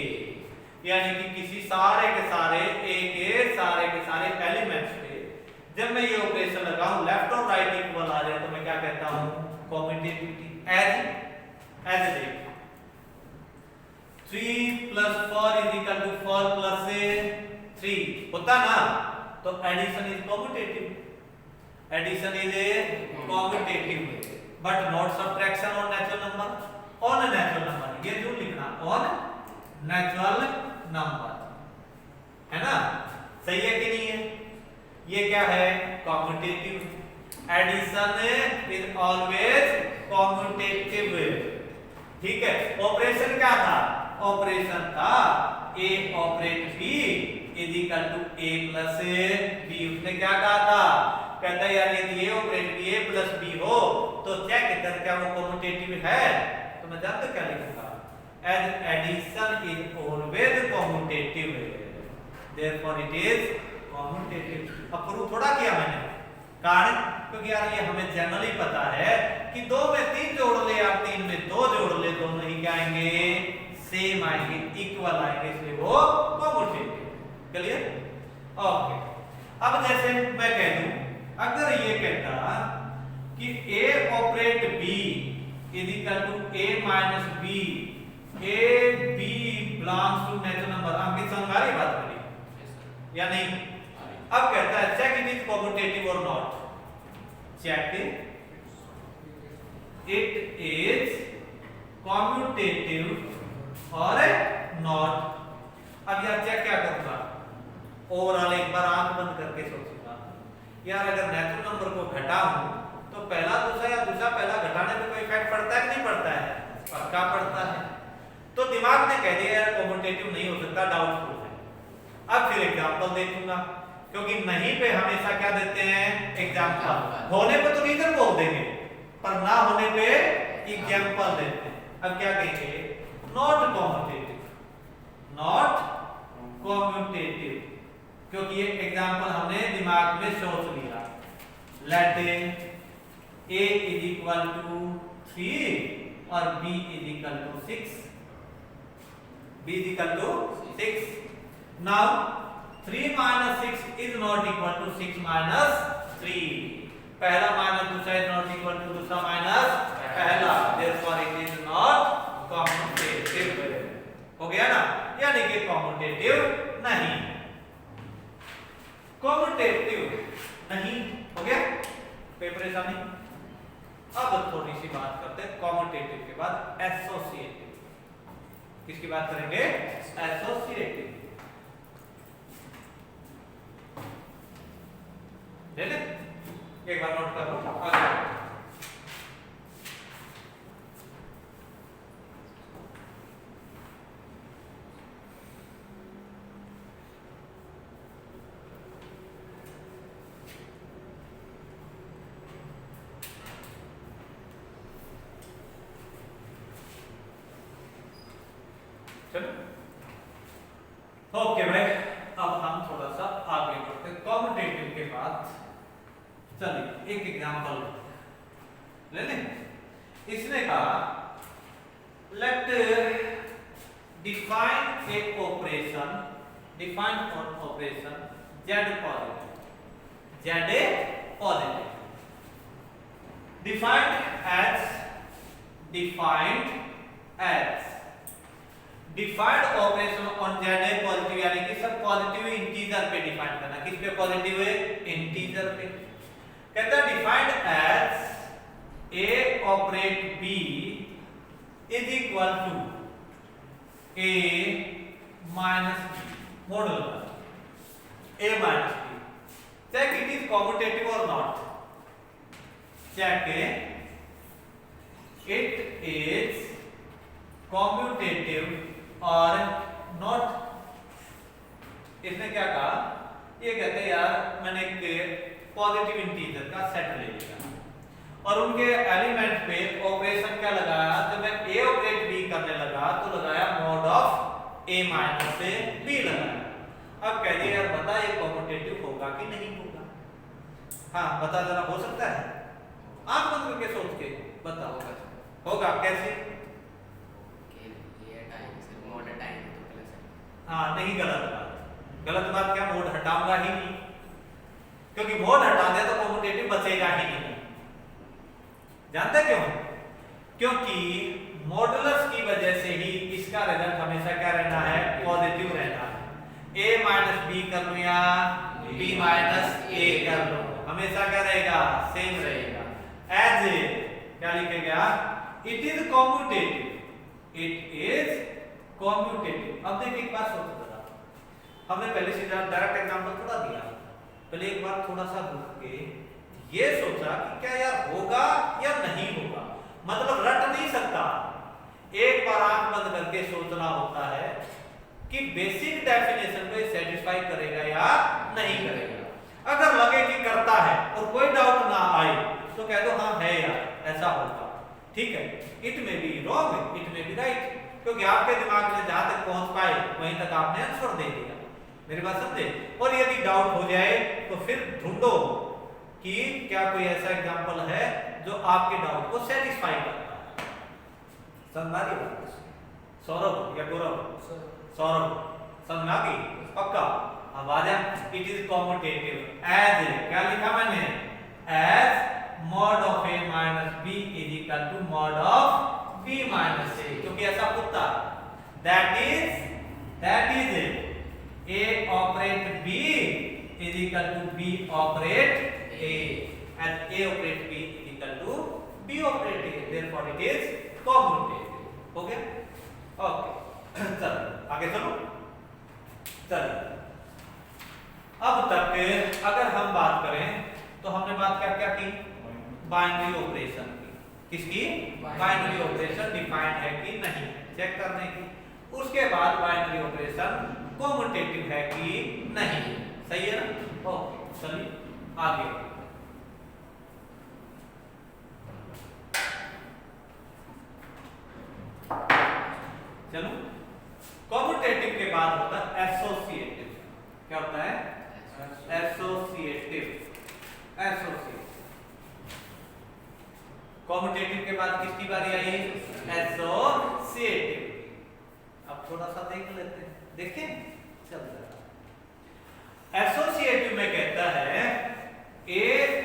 यानी कि किसी सारे के सारे ए के सारे एलिमेंट्स पे जब मैं ये ऑपरेशन लगाऊं लेफ्ट और राइट इक्वल आ जाए तो मैं क्या कहता हूं? कम्यूटेटिविटी। एज देख 3 + 4 = 4 + 3 होता ना, तो addition is commutative. Addition is a commutative but not subtraction on natural number. On natural number ये जो लिखना, ऑन नेचुरल नंबर, है ना? सही है कि नहीं है? ये क्या है? Commutative. Addition is always commutative. ठीक है, ऑपरेशन क्या था? ऑपरेशन था A operate B is equal to A plus B. उसने क्या कहा था? कहता है यार यदि A operate B A plus B हो तो चेक कर क्या वो कम्यूटेटिव है। तो मैं जानते क्या लिखूंगा? As addition is always commutative, therefore it is commutative. अब प्रूव थोड़ा किया मैंने, कारण क्योंकि यार ये हमें जनरली पता है कि 2 में 3 जोड़ ले या 3 में 2 जोड़ ले, दोनों ही क्या आएंगे? सेम आएंगे, इक्वल आएंगे, इसलिए वो कम्यूटेटिव। क्लियर? ओके, अब जैसे मैं कह दूं, अगर ये कहता कि a operate b is equal to a minus b, a b belongs to natural number, आपकी समझ आ रही बात मेरी या नहीं? अब कहता है चेक इट इज कम्यूटेटिव और not. Check it is commutative और नॉट। अब यार चेक क्या करूंगा? ओवरऑल एक बार आंख बंद करके सोचूंगा, यार अगर नेचुरल नंबर को घटाऊं तो पहला दूसरा या दूसरा पहला घटाने पे कोई इफेक्ट पड़ता है कि नहीं पड़ता है? पक्का पड़ता है। तो दिमाग ने कह दिया यार कम्यूटेटिव नहीं हो सकता, डाउटफुल है। अब फिर एग्जांपल देखूंगा, क्योंकि नहीं पे हमेशा क्या देते हैं? एग्जांपल। होने पे तो रीजन बोल देंगे, पर ना होने पे एग्जांपल देते हैं। अब क्या कहेंगे? नॉट कम्यूटेटिव, नॉट कम्यूटेटिव, क्योंकि ये एग्जांपल हमने दिमाग में सोच लिया। Let a is equal to 3 और b is equal to 6। b is equal to 6। Now 3 minus 6 is not equal to 6 minus 3। पहला माइनस दूसरा इज नॉट इक्वल टू दूसरा माइनस पहला, therefore it is not commutative. हो गया ना? यानी कि कम्यूटेटिव नहीं, कम्यूटेटिव नहीं। हो गया? कोई परेशानी? अब थोड़ी सी बात करते हैं कम्यूटेटिव के बाद एसोसिएटिव। किसकी बात करेंगे? एसोसिएटिव। ले ले, एक बार नोट कर लो। आगे ओके भाई, अब हम थोड़ा सा आगे बढ़ते हैं कम्यूटेटिव के बाद। चलिए एक एग्जांपल ले लें। इसने कहा let define a operation, define operation z positive, z positive, defined as defined operation on z positive, यानी कि सब पॉजिटिव इंटीजर पे डिफाइन करना। किस पे पॉजिटिव है? इंटीजर पे। कहता है defined as a operate b is equal to a minus b, model a minus b। Check it is commutative और not. Check it is commutative और पॉजिटिव इंटीजर का सेट ले लिया और उनके एलिमेंट पे ऑपरेशन क्या लगाया, जब मैं a ऑपरेट b करने लगा तो लगाया मॉड ऑफ a माइनस से b लगाया। अब कह दिया यार बता ये कॉम्यूटेटिव होगा कि नहीं होगा। हाँ बता जरा, हो सकता है? आंख बंद करके सोच के बताओ। होगा कैसे? हाँ नहीं, गलत बात। गलत बात क्या? मोड हटाऊंगा ही नहीं, क्योंकि मोड हटा दे तो कॉम्यूटेटिव बचेगा ही नहीं। जानते क्यों? क्योंकि मॉडुलस की वजह से ही इसका रिजल्ट हमेशा क्या रहना है? पॉजिटिव रहना है। a माइनस बी कर लो या b माइनस a कर लो, हमेशा क्या रहेगा? सेम रहेगा। एज ए क्या लिखेगा? It is commutative. It is commutative. अब देखिए एक बात सोचो जरा, हमने पहले से डायरेक्ट एग्जांपल थोड़ा दिया, पहले एक बार थोड़ा सा रुक के ये सोचा कि क्या यार होगा या नहीं होगा, मतलब रट नहीं सकता। एक बार आंख बंद करके सोचना होता है कि बेसिक डेफिनेशन को सेटिस्फाई करेगा या नहीं करेगा। अगर लगे कि करता है और कोई डाउट ना आए तो कह दो हाँ है यार ऐसा होगा, ठीक है। इट में बी रॉन्ग, इट में बी राइट, क्योंकि आपके दिमाग में जहां तक पहुंच पाए वहीं तक आपने आंसर दे दिया। मेरी बात समझे? और यदि डाउट हो जाए तो फिर ढूंढो कि क्या कोई ऐसा एग्जांपल है जो आपके डाउट को सेटिस्फाई करता है। समझ आ रही बात? सौरभ या गौरव? सौरभ समझ आ गई? पक्का? अब आ जा। इट इज कॉम्यूटेटिव एज, क्या लिखा मैंने? As mod of a minus b is equal to mod of b minus a, क्योंकि ऐसा होता है। that is a operate b is equal to b operate a and a operate b is equal to b operate a, therefore it is commutative। हो गया? Okay चलो आगे चलो। चलिए अब तक अगर हम बात करें तो हमने बात क्या क्या की? बाइनरी ऑपरेशन की। किसकी? बाइनरी ऑपरेशन डिफाइंड है कि नहीं चेक करने की। उसके बाद बाइनरी ऑपरेशन कॉम्यूटेटिव है कि नहीं, सही है ना? ओके चलिए आगे। चलो कॉम्यूटेटिव के बाद होता है एसोसिएटिव। क्या होता है? एसोसिएटिव। कॉम्यूटेटिव के बाद किसकी बारी आई? एसोसिएटिव। अब थोड़ा सा देख लेते हैं, देखें चल रहा। एसोसिएटिव में कहता है A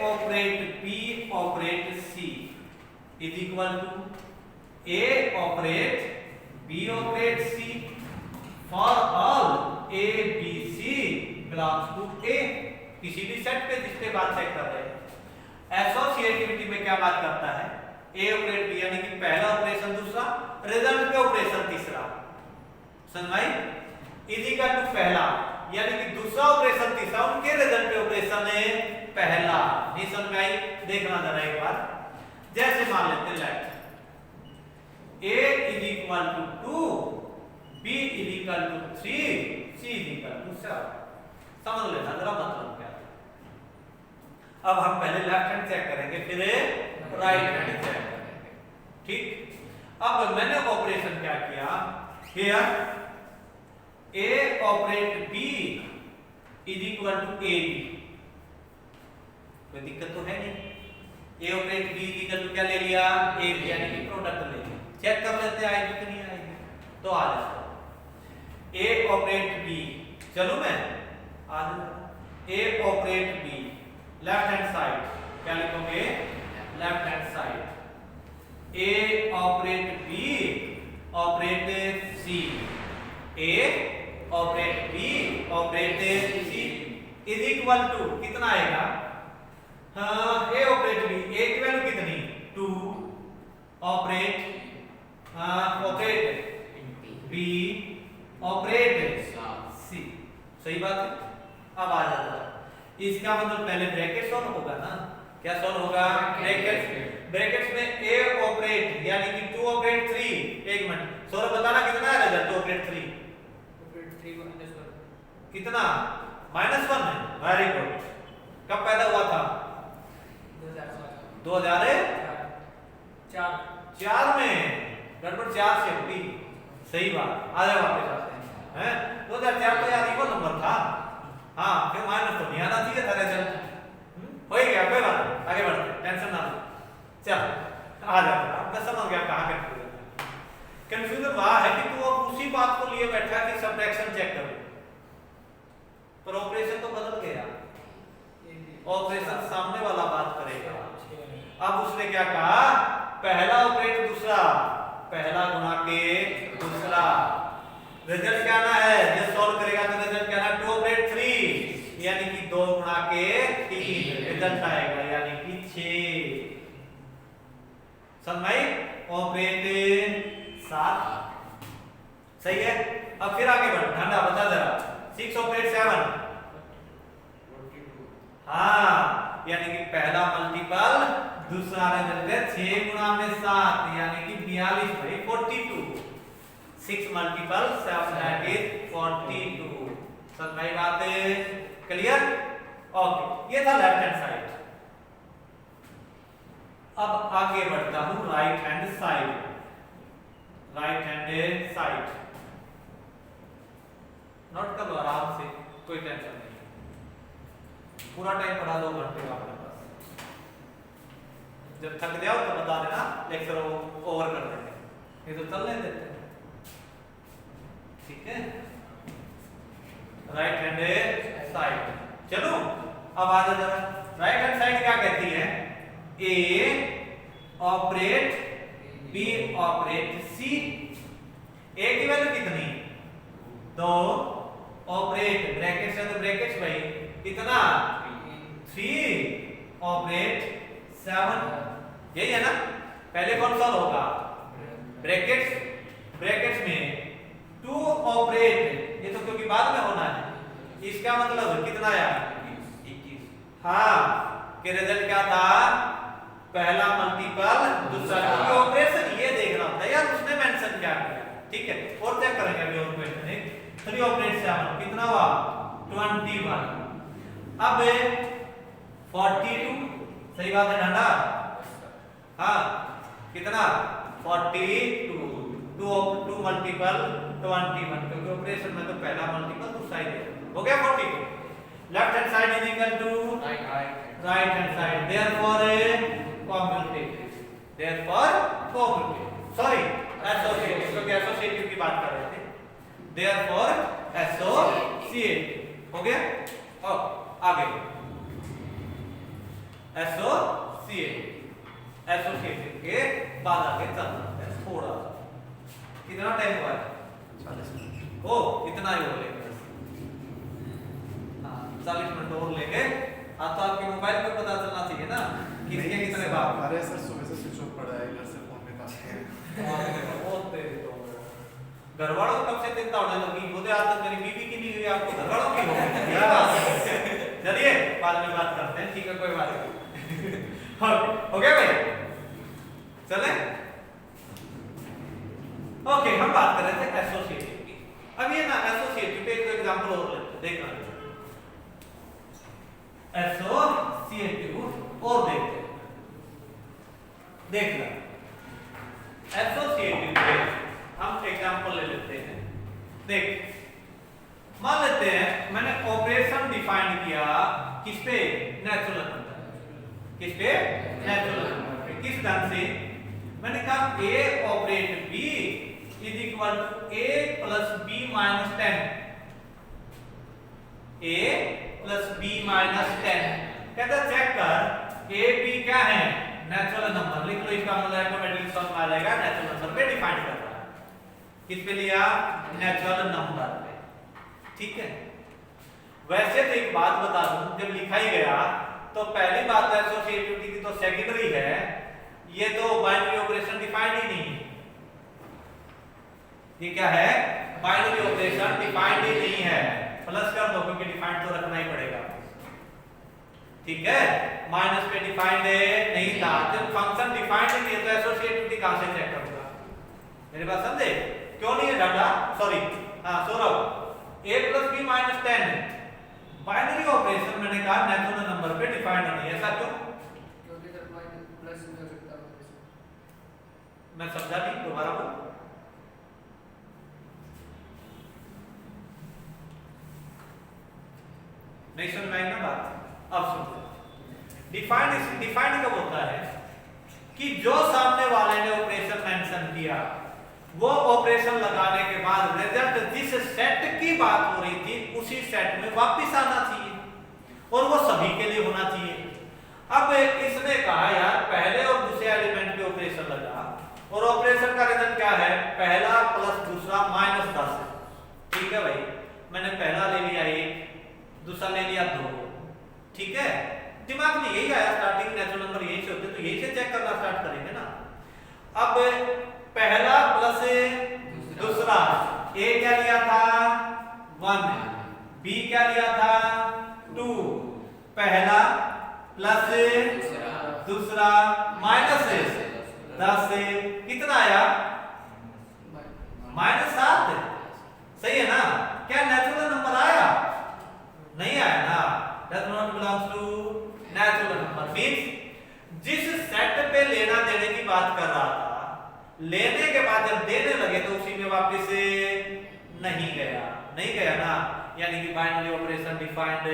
operate B operate C is equal to A operate B operate C for all A B C belongs to A। किसी भी सेट पे जिसके बात चेक कर रहे हैं। एसोसिएटिविटी में क्या बात करता है? ए ऑपरेट बी, यानी कि पहला ऑपरेशन दूसरा, रिजल्ट पे ऑपरेशन तीसरा। समझ आई? इज इक्वल टू पहला, यानी कि दूसरा ऑपरेशन तीसरा, उनके रिजल्ट पे ऑपरेशन है पहला। नहीं समझ में आई? देखना जरा एक बार। जैसे मान लेते हैं let a is equal to 2, b is equal to 3, c is equal to 7। समझ लेना जरा मतलब क्या। अब हम पहले लेफ्ट हैंड चेक करेंगे फिर राइट हैंड चेक करेंगे, ठीक। अब मैंने ऑपरेशन क्या किया? Here A operate B is equal to A B। कोई दिक्कत तो है नहीं? A operate B is equal to क्या ले लिया? A B, यानी कि प्रोडक्ट ले लिया। चेक कर लेते हैं आएगी कि नहीं आएगी। तो आ जाओ A ऑपरेट B। चलो मैं आ जाऊं। A operate B left hand side क्या लिखोगे? Left hand side A operate B operate C, A operate B operate C is equal to कितना आएगा? हाँ A ऑपरेट B, A की वैल्यू कितनी? 2 operate operate B operate C। सही बात है? अब आ जाता है इसका मतलब पहले ब्रैकेट सॉल्व होगा ना। क्या सॉल्व होगा? ब्रैकेट्स में A ऑपरेट यानी कि 2 ऑपरेट 3। एक मिनट सौरभ बताना कितना है रिजल्ट? 2 ऑपरेट 3 कितना? -1 है। Very good. कब पैदा हुआ था? यानी कि 2 गुणा के 3 रिजल्ट आएगा यानी कि 6। समझ ऑपरेट 7 सही है। अब फिर आगे बढ़, ठंडा बता जरा 6 ऑपरेट 7 हाँ यानी कि पहला मल्टीपल दूसरा रिजल्ट है 6 गुणा में 7 यानी कि 42 भाई 42। 6 मल्टीपल 7 दैट इज 42। समझ में बात है क्लियर? ओके ये था लेफ्ट हैंड साइड। अब आगे बढ़ता हूं right hand side. Right hand side note कर लो आराम से, कोई टेंशन नहीं। पूरा टाइम पढ़ा 2 घंटे का अपने पास। जब थक जाओ तो बता देना, लेक्चर ओवर कर देंगे, ये तो चलने देते हैं। ठीक है राइट हैंड साइड। चलो अब आ जाओ जरा, राइट हैंड साइड क्या कहती है? ए ऑपरेट बी ऑपरेट सी। ए की वैल्यू कितनी? 2 ऑपरेट ब्रैकेट से तो ब्रैकेट्स भाई कितना 3 ऑपरेट 7। यही है ना? पहले कौन सा होगा? ब्रैकेट्स। ब्रैकेट्स में 2 ऑपरेट, ये तो क्योंकि बाद में होना है, इसका मतलब कितना आया 21। हाँ कि रिजल्ट क्या था? पहला मल्टीपल दूसरा ऑपरेशन। ये देखना होता है यार उसने मेंशन क्या किया। ठीक है और चेक करेंगे अभी और क्वेश्चन है 3 ऑपरेट 7 कितना हुआ 21। अब 42 सही बात है ठंडा? हाँ कितना 42 2 मल्टीपल 21 क्योंकि ऑपरेशन में तो पहला मल्टीपल दूसरा ही हो गया 42। Left hand side is equal to right hand side, therefore commutative. Therefore commutative sorry associative, क्योंकि एसोसिएटिव की बात कर रहे थे। देयरफॉर एसोसिएटिव हो गया। और आगे एसोसिएटिव। एसोसिएटिव के बाद आगे चलना है थोड़ा। कितना टाइम हुआ है? 40 मिनट। ओ इतना ही हो लेंगे। हाँ 40 मिनट और लेंगे। हाँ तो आपके मोबाइल पे पता चलना चाहिए ना किसके कितने बार। अरे सर सुबह से स्विच ऑफ पड़ा है, घर से फोन में काम बहुत तेज तो घर वालों को कब से चिंता होने लगी? मुझे आज तक मेरी बीवी की नहीं हुई, आपको घर वालों की हो गई। चलिए बाद में बात करते हैं। ठीक है कोई बात नहीं। हो गया भाई चले। ओके हम बात कर रहे थे एसोसिएटिव की। अब ये ना एसोसिएटिव पे एक एग्जांपल और लेते हैं, देखना एसोसिएटिव और देखते हैं। देखना एसोसिएटिव पे हम एग्जांपल ले लेते हैं। देख मान लेते हैं मैंने ऑपरेशन डिफाइन किया किस पे? Natural number. किस पे? Natural number. किस ढंग से? मैंने कहा a operate b is equal to a plus b minus 10। a plus b minus 10 कहता चेक कर a b क्या है? Natural number. लिख लो इसका मतलब ऑटोमेटिकली समझ में आ जाएगा नेचुरल नंबर पे डिफाइन कर रहा है। किस पे लिया? नेचुरल नंबर पे। ठीक है वैसे तो एक बात बता दूं, जब लिखा ही गया तो पहली बात एसोसिएटिविटी की तो सेकेंडरी है, ये तो बाइनरी ऑपरेशन डिफाइंड ही नहीं है। ये क्या है? बाइनरी ऑपरेशन डिफाइंड ही नहीं है। प्लस कर दो क्योंकि डिफाइंड तो रखना ही पड़ेगा। ठीक है माइनस पे डिफाइंड नहीं था। जब फंक्शन डिफाइंड नहीं है तो एसोसिएटिविटी कहां से चेक करूंगा? मेरे बात समझे? क्यों नहीं है डाटा? सॉरी हां Saurabh a plus b minus 10 binary operation मैंने कहा नेचुरल नंबर पे डिफाइंड नहीं है। ऐसा क्यों? क्योंकि सर प्लस भी हो सकता है। मैं समझा नहीं, दोबारा बोल। नहीं समझ में आई ना बात? अब सुनो डिफाइंड कब होता है कि जो सामने वाले ने ऑपरेशन मेंशन किया वो ऑपरेशन लगाने के बाद रिजल्ट जिस सेट की बात हो रही थी उसी सेट में वापस आना चाहिए और वो सभी के लिए होना चाहिए। अब इसने कहा यार पहले और दूसरे एलिमेंट पे ऑपरेशन लगा और ऑपरेशन का रिजल्ट क्या है? पहला प्लस दूसरा माइनस 10। ठीक है भाई मैंने पहला ले लिया 1, दूसरा ले लिया 2, ठीक है। दिमाग में यही आया, स्टार्टिंग नेचुरल नंबर यही से होते, तो यही से चेक करना स्टार्ट करेंगे ना। अब पहला प्लस दूसरा, ए क्या लिया था 1, बी क्या लिया था 2, पहला प्लस दूसरा माइनस 10 से कितना आया -7, सही है ना। क्या नेचुरल नंबर आया? नहीं आया ना, does not belongs to natural number। Means जिस सेट पे लेना देने की बात कर रहा था, लेने के बाद जब देने लगे तो उसी में वापस नहीं गया ना, यानी कि बाइनरी ऑपरेशन डिफाइंड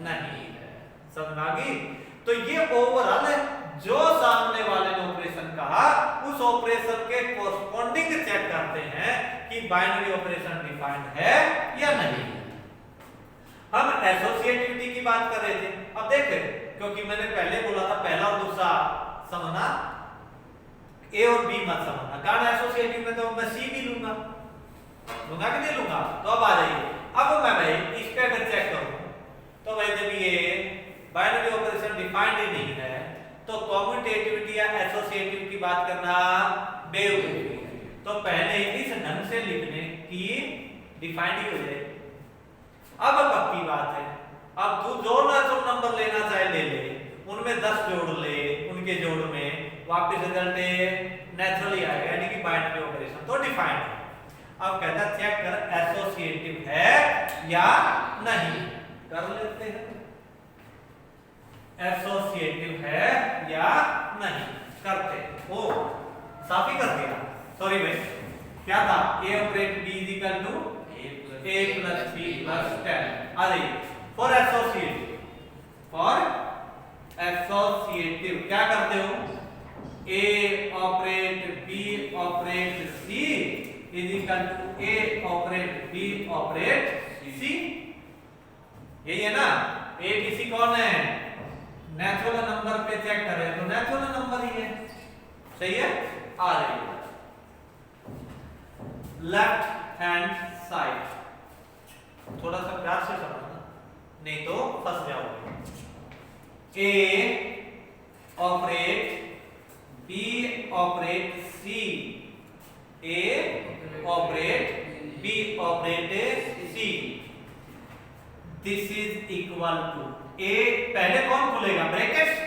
नहीं है। समझ आ गई? तो ये ओवरऑल है जो सामने वाले ने ऑपरेशन कहा, उस ऑपरेशन के कोरस्पॉन्डिंग चेक करते हैं कि बाइनरी ऑपरेशन डिफाइंड है या नहीं। हम एसोसिएटिविटी की बात कर रहे थे। अब देखें, क्योंकि मैंने पहले बोला था पहला और दूसरा समझना, ए और बी मत समझना, कारण एसोसिएटिव में तो मैं सी भी लूंगा कि नहीं लूंगा। तो अब आ जाइए, अब मैं भाई इस पे अगर चेक करूं तो भाई जब ये बाइनरी ऑपरेशन डिफाइंड ही नहीं है तो कॉम्यूटेटिविटी या एसोसिएटिव की बात करना बेवकूफी है। तो पहले इस ढंग से लिखने की डिफाइंड ही हो जाए। अब पक्की बात है, अब तू जो नेचुरल नंबर लेना चाहे ले ले, उनमें 10 जोड़ ले, उनके जोड़ में वापस रिजल्ट नेचुरल ही आएगा, यानी कि बाइनरी ऑपरेशन तो डिफाइंड है। अब कहता है चेक कर एसोसिएटिव है या नहीं, कर लेते हैं। एसोसिएटिव है या नहीं करते हो, साफ ही कर दिया। सॉरी भाई, क्या था a operate b is equal to a plus b plus 10। आ जाइए फॉर एसोसिएटिव क्या करते हो, a operate b operate c is equal to a operate b operate c। यही है ना। a b c कौन है? नेचुरल नंबर पे चेक करें तो नेचुरल नंबर ही है, सही है। आ रही है लेफ्ट हैंड साइड, थोड़ा सा प्यार से समझना नहीं तो फंस जाओगे। A operate B operate C, A operate B operate C, this is equal to A. पहले कौन खुलेगा? ब्रैकेट्स।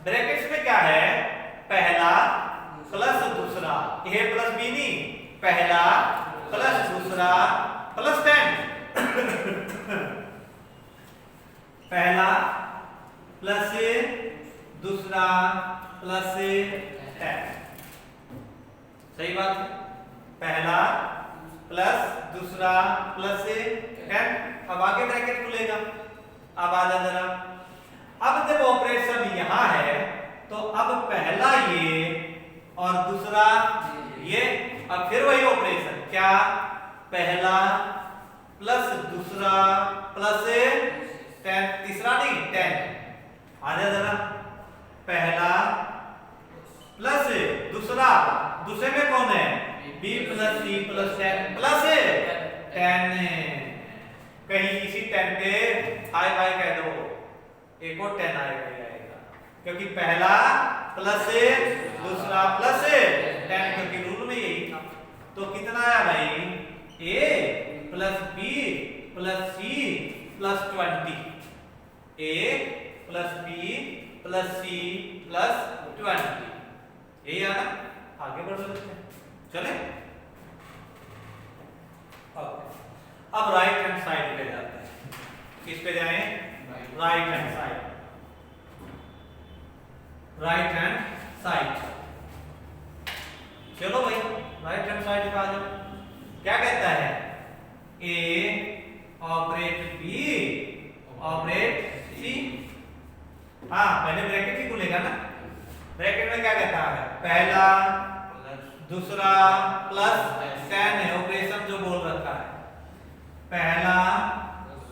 ब्रैकेट्स में क्या है? पहला प्लस दूसरा, ए प्लस बी नहीं, पहला प्लस दूसरा प्लस 10 पहला प्लस दूसरा प्लस 10, सही बात है। पहला प्लस दूसरा प्लस 10। अब आगे ब्रैकेट खुलेगा। अब आ जा जरा, अब जब ऑपरेशन यहां है तो अब पहला ये और दूसरा ये, अब फिर वही ऑपरेशन, क्या? पहला प्लस दूसरा प्लस 10, तीसरा नहीं 10। आ जा जरा, पहला प्लस दूसरा, दूसरे में कौन है? b plus c plus 10 plus 10। कहीं इसी 10 पे हाई बाय कह दो, एक और 10 आएगा, क्योंकि पहला प्लस दूसरा प्लस 10, क्योंकि रूल में यही था। तो कितना आया भाई? a plus b plus c plus 20, a plus b plus c plus 20, यही है ना। आगे बढ़ सकते हैं, चले। अब राइट हैंड साइड पे जाते हैं। किस पे जाएं? Right hand side. Right hand side, चलो भाई राइट हैंड साइड पे आ जाओ। क्या कहता है? ए ऑपरेट बी ऑपरेट सी। हाँ, पहले ब्रैकेट ही खुलेगा ना। ब्रैकेट में क्या कहता है? पहला दूसरा प्लस 10 है, ऑपरेशन जो बोल रखा है। पहला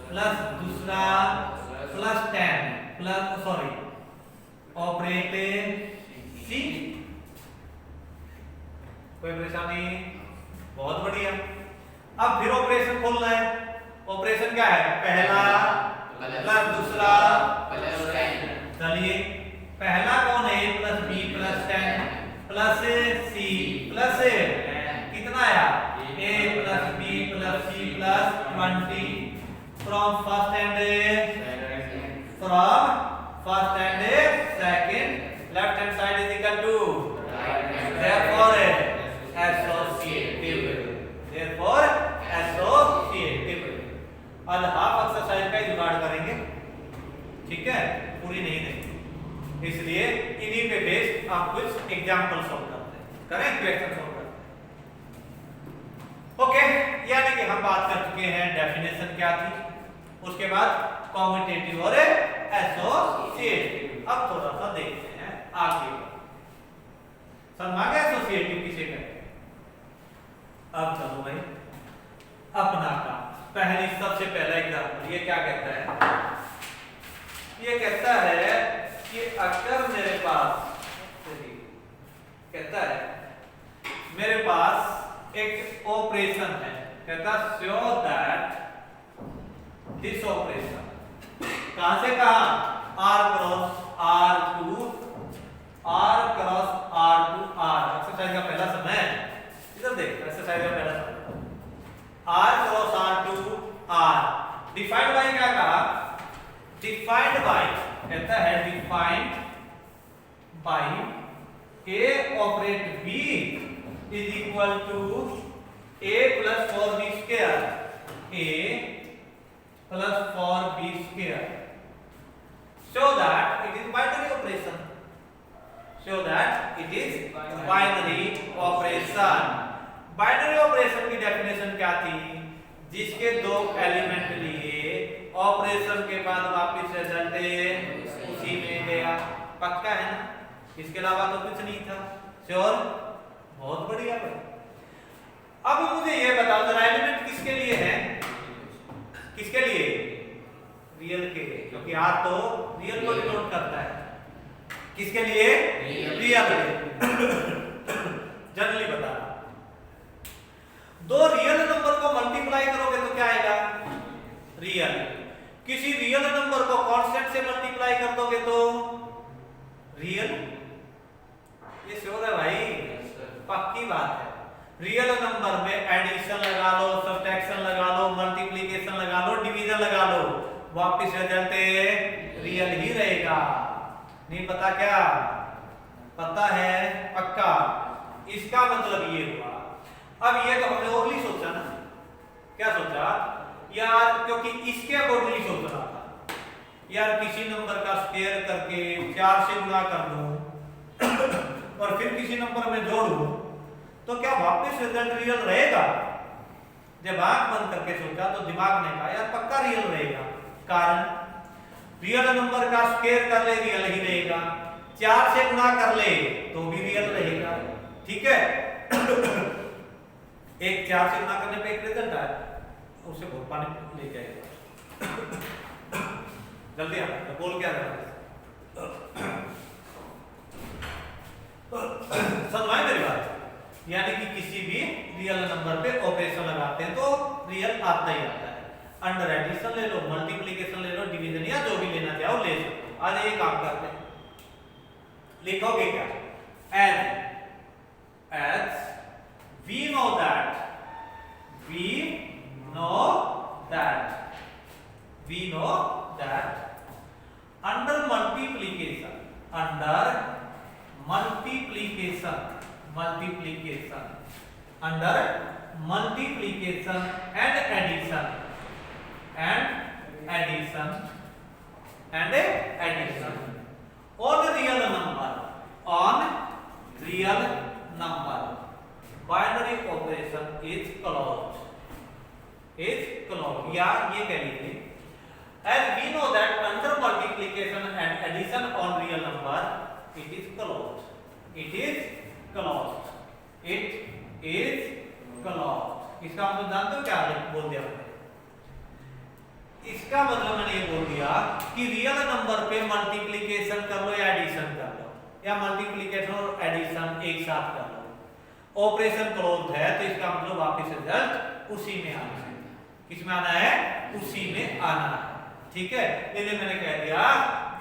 प्लस दूसरा प्लस 10 प्लस सॉरी ऑपरेट सी। कोई परेशानी? बहुत बढ़िया। अब फिर ऑपरेशन खोलना है ऑपरेशन क्या है? पहला प्लस दूसरा चलिए पहला कौन है? Plus B plus 10 plus C plus कितना आया? A plus B plus C plus 20 from first and second left hand side is equal to therefore associative और हाफ एक्सरसाइज का जुगाड़ करेंगे, ठीक है, पूरी नहीं देंगे, इसलिए इन्हीं पे बेस्ड आप कुछ एग्जांपल सॉल्व करते हैं, करें क्वेश्चन सॉल्व करते हैं। ओके, यानी कि हम बात कर चुके हैं डेफिनेशन क्या थी, उसके बाद कॉम्पिटेटिव और एसोसिएटिव। अब थोड़ा सा देखते हैं आगे समझ आ गया एसोसिएटिव किसे कहते हैं। अब चलो भाई अपना काम, पहली सबसे पहला एग्जांपल ये क्या कहता है? ये कहता है कि अगर मेरे पास कहता है मेरे पास एक ऑपरेशन है, कहता शो दैट दिस ऑपरेशन कहां से कहां? R क्रॉस R2 एक्सरसाइज का पहला समय है, इधर देख एक्सरसाइज का पहला समय R cross R2 R defined by क्या कहा? डिफाइंड बाय कहता है defined by A operate B is equal to A plus 4B square A plus 4B square so that it is binary operation, so that it is binary operation। Binary operation की definition क्या थी? जिसके दो element लिए operation के बाद वापस result उसी में गया, पक्का है ना? इसके अलावा तो कुछ नहीं था, श्योर? बहुत बढ़िया भाई। अब मुझे ये बताओ जरा एलिमेंट किसके लिए है? किसके लिए? रियल के लिए, क्योंकि R तो रियल को डिनोट करता है। किसके लिए? रियल जनरली बता रहा, दो रियल नंबर को मल्टीप्लाई करोगे तो क्या आएगा? रियल। किसी रियल नंबर को कांस्टेंट से मल्टीप्लाई कर दोगे तो रियल। ये श्योर है भाई, पक्की बात है। रियल नंबर में एडिशन लगा लो, सब्ट्रैक्शन लगा लो, मल्टीप्लिकेशन लगा लो, डिवीजन लगा लो, वापस रिजल्ट रियल ही रहेगा। नहीं पता क्या? पता है पक्का। इसका मतलब ये हुआ, अब ये तो हमने ओरली सोचा ना, क्या सोचा यार, क्योंकि इसके अकॉर्डिंगली सोच रहा था यार, किसी नंबर का स्क्वायर करके 4 से गुणा कर दूं और फिर किसी नंबर में जोड़ूं तो क्या वापस रिजल्ट रियल रहेगा? जब आंख बंद करके सोचा तो दिमाग ने कहा यार पक्का रियल रहेगा, कारण रियल नंबर का स्क्वायर कर ले रियल ही रहेगा, 4 से गुणा कर ले तो भी रियल रहेगा, ठीक है। एक 4 से गुणा करने पे एक रिजल्ट आया, उससे बहुत पानी लेके आएगा। जल्दी आ बोल क्या रहा है? समझाए मेरी बात? यानी कि किसी भी रियल नंबर पे ऑपरेशन लगाते हैं तो रियल आता ही आता है। अंडर एडिशन ले लो, मल्टीप्लिकेशन ले लो, डिवीजन या जो भी लेना चाहो ले सकते हो। आज ये काम करते हैं, लिखोगे क्या? as we know that under multiplication and addition on real number binary operation is closed या ये कह लीजिए as we know that under multiplication and addition on real number it is closed इसका मतलब जानते हो क्या बोल दिया मैंने? इसका मतलब मैंने ये बोल दिया कि रियल नंबर पे मल्टीप्लिकेशन कर लो या एडिशन कर लो, या मल्टीप्लिकेशन और एडिशन एक साथ कर लो, ऑपरेशन क्लोज है तो इसका मतलब वापस रिजल्ट उसी में आना है। किसमें आना है, उसी में आना है। ठीक है, इसलिए मैंने कह दिया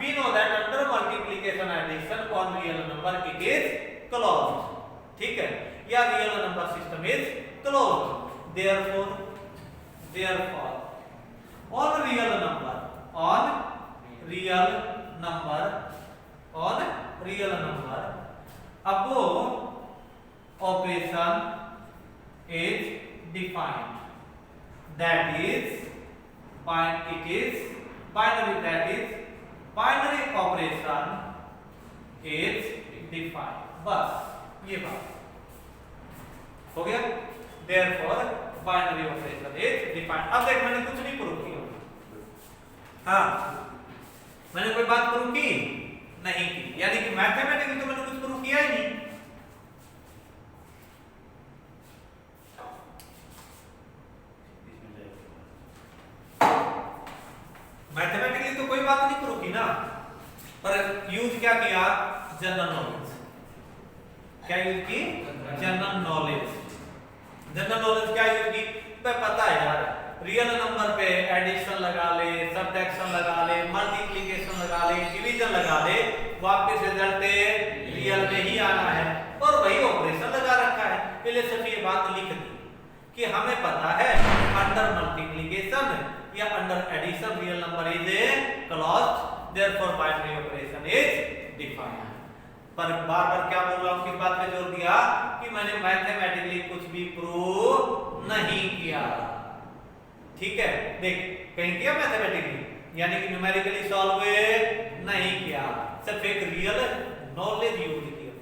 we know that under multiplication addition on real number it is closed. ठीक है, या real number system is closed. therefore on real number above operation is defined, that is binary operation is defined। बस ये बात हो गया। therefore binary operation is defined। अब देख, मैंने कुछ नहीं प्रूव किया। हाँ, मैंने कोई बात प्रूव की नहीं की, यानी कि मैथमेटिक्स तो मैंने कुछ प्रूव किया ही नहीं। मैथमेटिकली तो कोई बात नहीं प्रूव की ना, पर यूज क्या किया, जनरल नॉलेज। क्या यूज की, जनरल नॉलेज। जनरल नॉलेज क्या यूज की, पता है यार, रियल नंबर पे एडिशन लगा ले, सब्ट्रैक्शन लगा ले, मल्टीप्लिकेशन लगा ले, डिवीजन लगा ले, वापस रिजल्ट रियल में ही आना है, और वही ऑपरेशन लगा रखा है। पहले सिर्फ ये बात लिख दी कि हमें पता है अंडर मल्टीप्लिकेशन या under addition real number is closed, therefore binary operation is defined. पर बार बार क्या बोल रहा हूं, किस बात पे जोर दिया कि मैंने मैथमेटिकली कुछ भी प्रूव नहीं किया। ठीक है, देख, कहीं किया मैथमेटिकली, यानी कि न्यूमेरिकली सॉल्व नहीं किया, सिर्फ एक रियल नॉलेज यूज किया,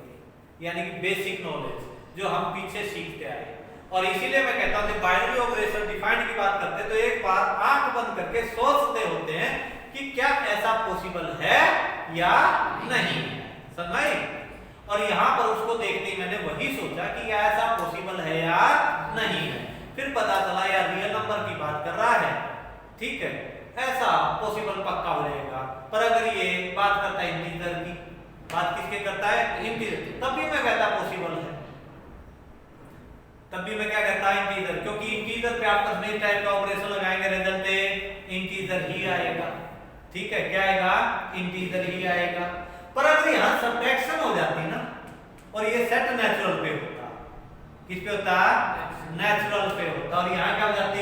यानी कि बेसिक नॉलेज जो हम पीछे सीखते आए। और इसीलिए मैं कहता हूं कि बाइनरी ऑपरेशन डिफाइंड की बात करते तो एक बार आंख बंद करके सोचते होते हैं कि क्या ऐसा पॉसिबल है या नहीं, समझ। और यहां पर उसको देखते ही मैंने वही सोचा कि क्या ऐसा पॉसिबल है या नहीं है। फिर पता चला यार रियल नंबर की बात कर रहा है, ठीक है, ऐसा पॉसिबल पक्का हो जाएगा। पर अगर ये बात करता है इंटीजर की, बात किसके करता है, इंटीजर, तब भी मैं कहता पॉसिबल है, तब भी मैं क्या कहता इंटीजर, क्योंकि इंटीजर पे आप किस टाइप का ऑपरेशन लगाएंगे, रिजल्ट इंटीजर ही आएगा। ठीक है, क्या आएगा, इंटीजर ही आएगा। पर अगर यहां सब्ट्रैक्शन हो जाती ना, और ये सेट नेचुरल पे होता, किस पे होता, नेचुरल पे होता, और यहां क्या हो जाती,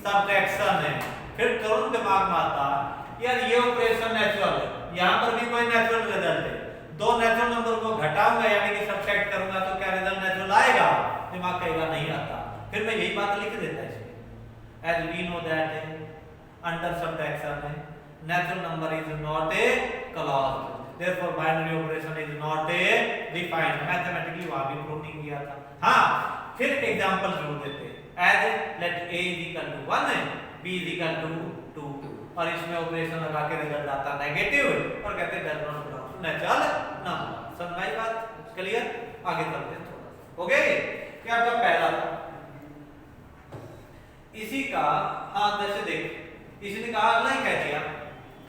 सब्ट्रैक्शन है, फिर तुरंत दिमाग में आता यार ये ऑपरेशन नेचुरल है, यहां पर भी कोई नेचुरल रिजल्ट है, दो नेचुरल नंबर को घटाऊंगा यानी कि सब्ट्रैक्ट करूंगा तो क्या रिजल्ट नेचुरल आएगा, दिमाग कहेगा नहीं आता। फिर मैं यही बात लिख देता इसमें, as we know that under subtraction natural number is not a clause, therefore binary operation is not a defined। Mathematically वहां भी प्रूव नहीं किया था। हाँ, फिर एग्जांपल जोड़ देते, as let a is equal to 1 b is equal to 2, और इसमें ऑपरेशन लगा के रिजल्ट आता नेगेटिव, और कहते does not belong to natural number. समझ बात, क्लियर, आगे चलते हैं थोड़ा। ओके, क्या आपका पहला था, इसी का, हाँ जैसे देख, इसने कहा अगला ही कह दिया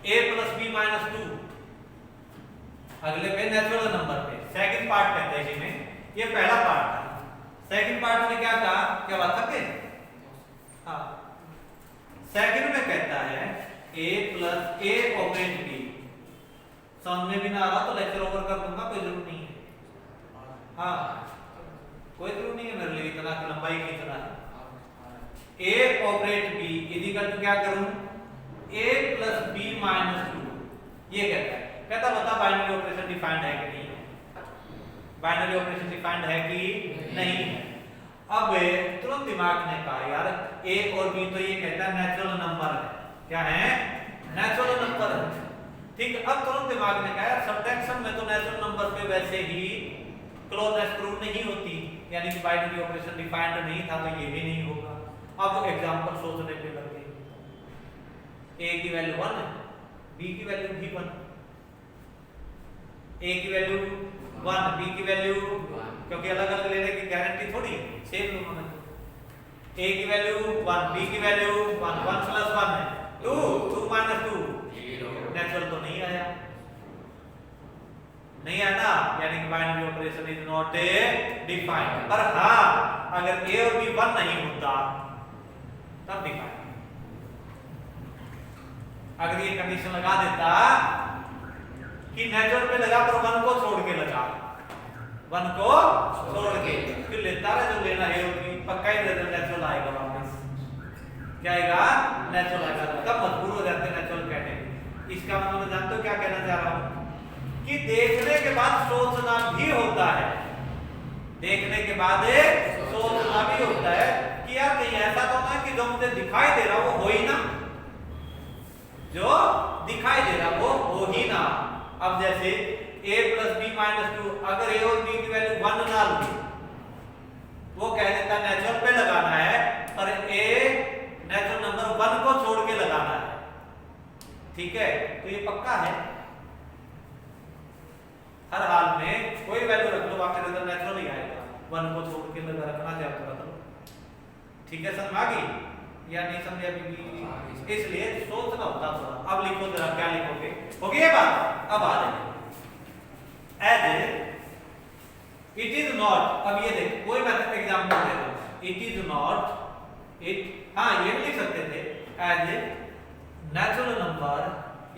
a plus b minus 2, अगले पे नेचुरल नंबर पे सेकंड पार्ट कहते हैं इसी में, ये पहला पार्ट था। सेकंड पार्ट में क्या कहा, क्या बात करते, हाँ, सेकंड में कहता है a plus a operate b, समझ में भी ना आ रहा तो लेक्चर ओवर कर दूंगा, कोई जरूरत नहीं है। हाँ, कोई जरूरत नहीं है मेरे लिए इतना कि लंबाई की इतना है। a operate b is equal to क्या करूं, a plus b minus 2, ये कहता बता बाइनरी ऑपरेशन डिफाइंड है कि नहीं है, बाइनरी ऑपरेशन डिफाइंड है कि नहीं है। अब तुरंत दिमाग ने कहा यार a और b तो ये कहता है नेचुरल नंबर है, क्या है, नेचुरल नंबर है। ठीक, अब तुरंत दिमाग ने कहा सब्ट्रैक्शन में तो नेचुरल नंबर पे वैसे ही क्लोजनेस प्रूव नहीं होती, यानी कि बाइनरी ऑपरेशन डिफाइंड नहीं था तो ये भी नहीं होगा। अब एग्जांपल सोचने पे लग गए, a की वैल्यू 1 है, b की वैल्यू भी 1, a की वैल्यू 1, b की वैल्यू 1, क्योंकि अलग अलग लेने की गारंटी थोड़ी है, सेम लोगों में a की वैल्यू 1, b की वैल्यू 1, 1 प्लस 1 है 2, 2 माइनस 2 नेचुरल तो नहीं आया, नहीं है ना, यानी कि binary operation is not defined. पर हाँ, अगर a और b 1 नहीं होता तब डिफाइन। अगर ये कंडीशन लगा देता कि नेचुरल पे लगा पर 1 को छोड़ के लगा, 1 को छोड़ के, फिर लेता रहे जो लेना है वो पक्का ही नेचुरल आएगा वापस। क्या आएगा? नेचुरल आएगा। तब मजबूर हो जाते हैं नेचुरल कहने। इसका मतलब जानते हो क्या कहना चाह रहा हूं कि देखने के बाद सोचना भी होता है, देखने के बाद सोचना भी होता है कि यार कहीं ऐसा तो ना कि जो मुझे दिखाई दे रहा वो हो ही ना, जो दिखाई दे रहा वो हो ही ना। अब जैसे a + b - 2, अगर a और b की वैल्यू 1 ना लूं, वो कह देता नेचुरल पे लगाना है, पर a नेचुरल नंबर 1 को छोड़ के लगाना है। ठीक है, तो ये पक्का है। हर हाल में कोई वैल्यू रख लो आपके रिजल्ट नेचुरल ही आएगा, 1 को छोड़ के लगा रखना चाहे तो रख लो। ठीक है, समझ आ गई या नहीं समझे अभी भी? इसलिए सोचना होता थोड़ा। अब लिखो जरा, क्या लिखोगे? हो गई ये बात? अब आ जाइए। एज इट इज नॉट, अब ये देख कोई मैं एग्जांपल दे रहा हूं। इट इज नॉट, इट, हाँ ये भी लिख सकते थे एज ए नेचुरल नंबर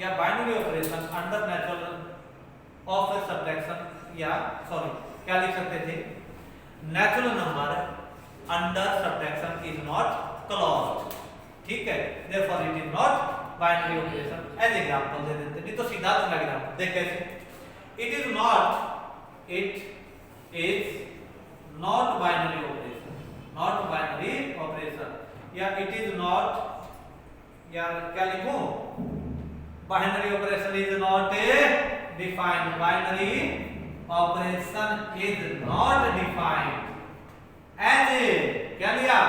या binary operation under natural of subtraction, या सॉरी क्या लिख सकते थे? Natural number under subtraction is not closed. ठीक है, therefore it is not binary operation. As example दे देते, नहीं तो सीधा दूंगा एग्जांपल। देख कैसे? It is not, it is not binary operation, not binary operation, या इट इज नॉट, या क्या लिखूं? Binary operation is not A defined, binary operation is not defined as a, क्या लिया?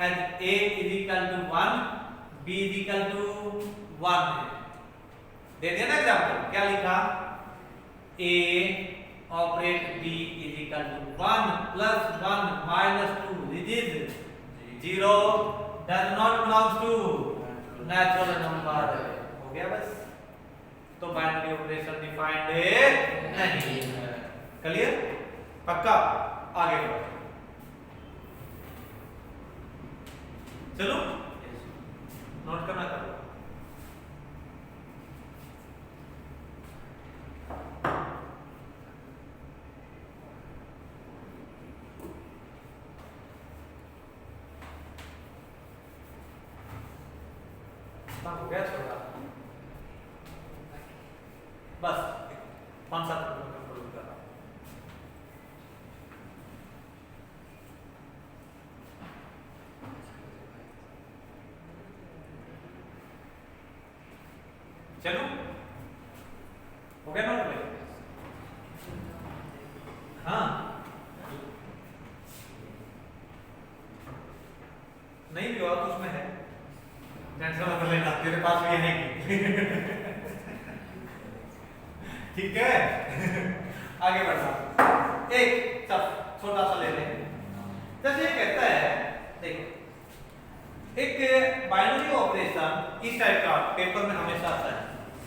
As a = 1, b = 1। दे दिया ना एग्जांपल, क्या लिखा? a operate b = 1 + 1 - 2 which is 0 does not belongs to natural number। हो गया बस। तो बाइनरी ऑपरेशन डिफाइंड नहीं है। क्लियर? पक्का? आगे बढ़ो। चलो नोट करना करो। हो गया छोटा, बस 5-7 मिनट कंट्रोल कर रहा हूं। चलो हो गया नोट में? हाँ नहीं भी हुआ तो उसमें है, टेंशन मत लेना, तेरे पास भी है ठीक है आगे बढ़ना। एक सब छोटा सा ले लें। जैसे ये कहता है, देखो एक बाइनरी ऑपरेशन इस टाइप का पेपर में हमेशा आता है,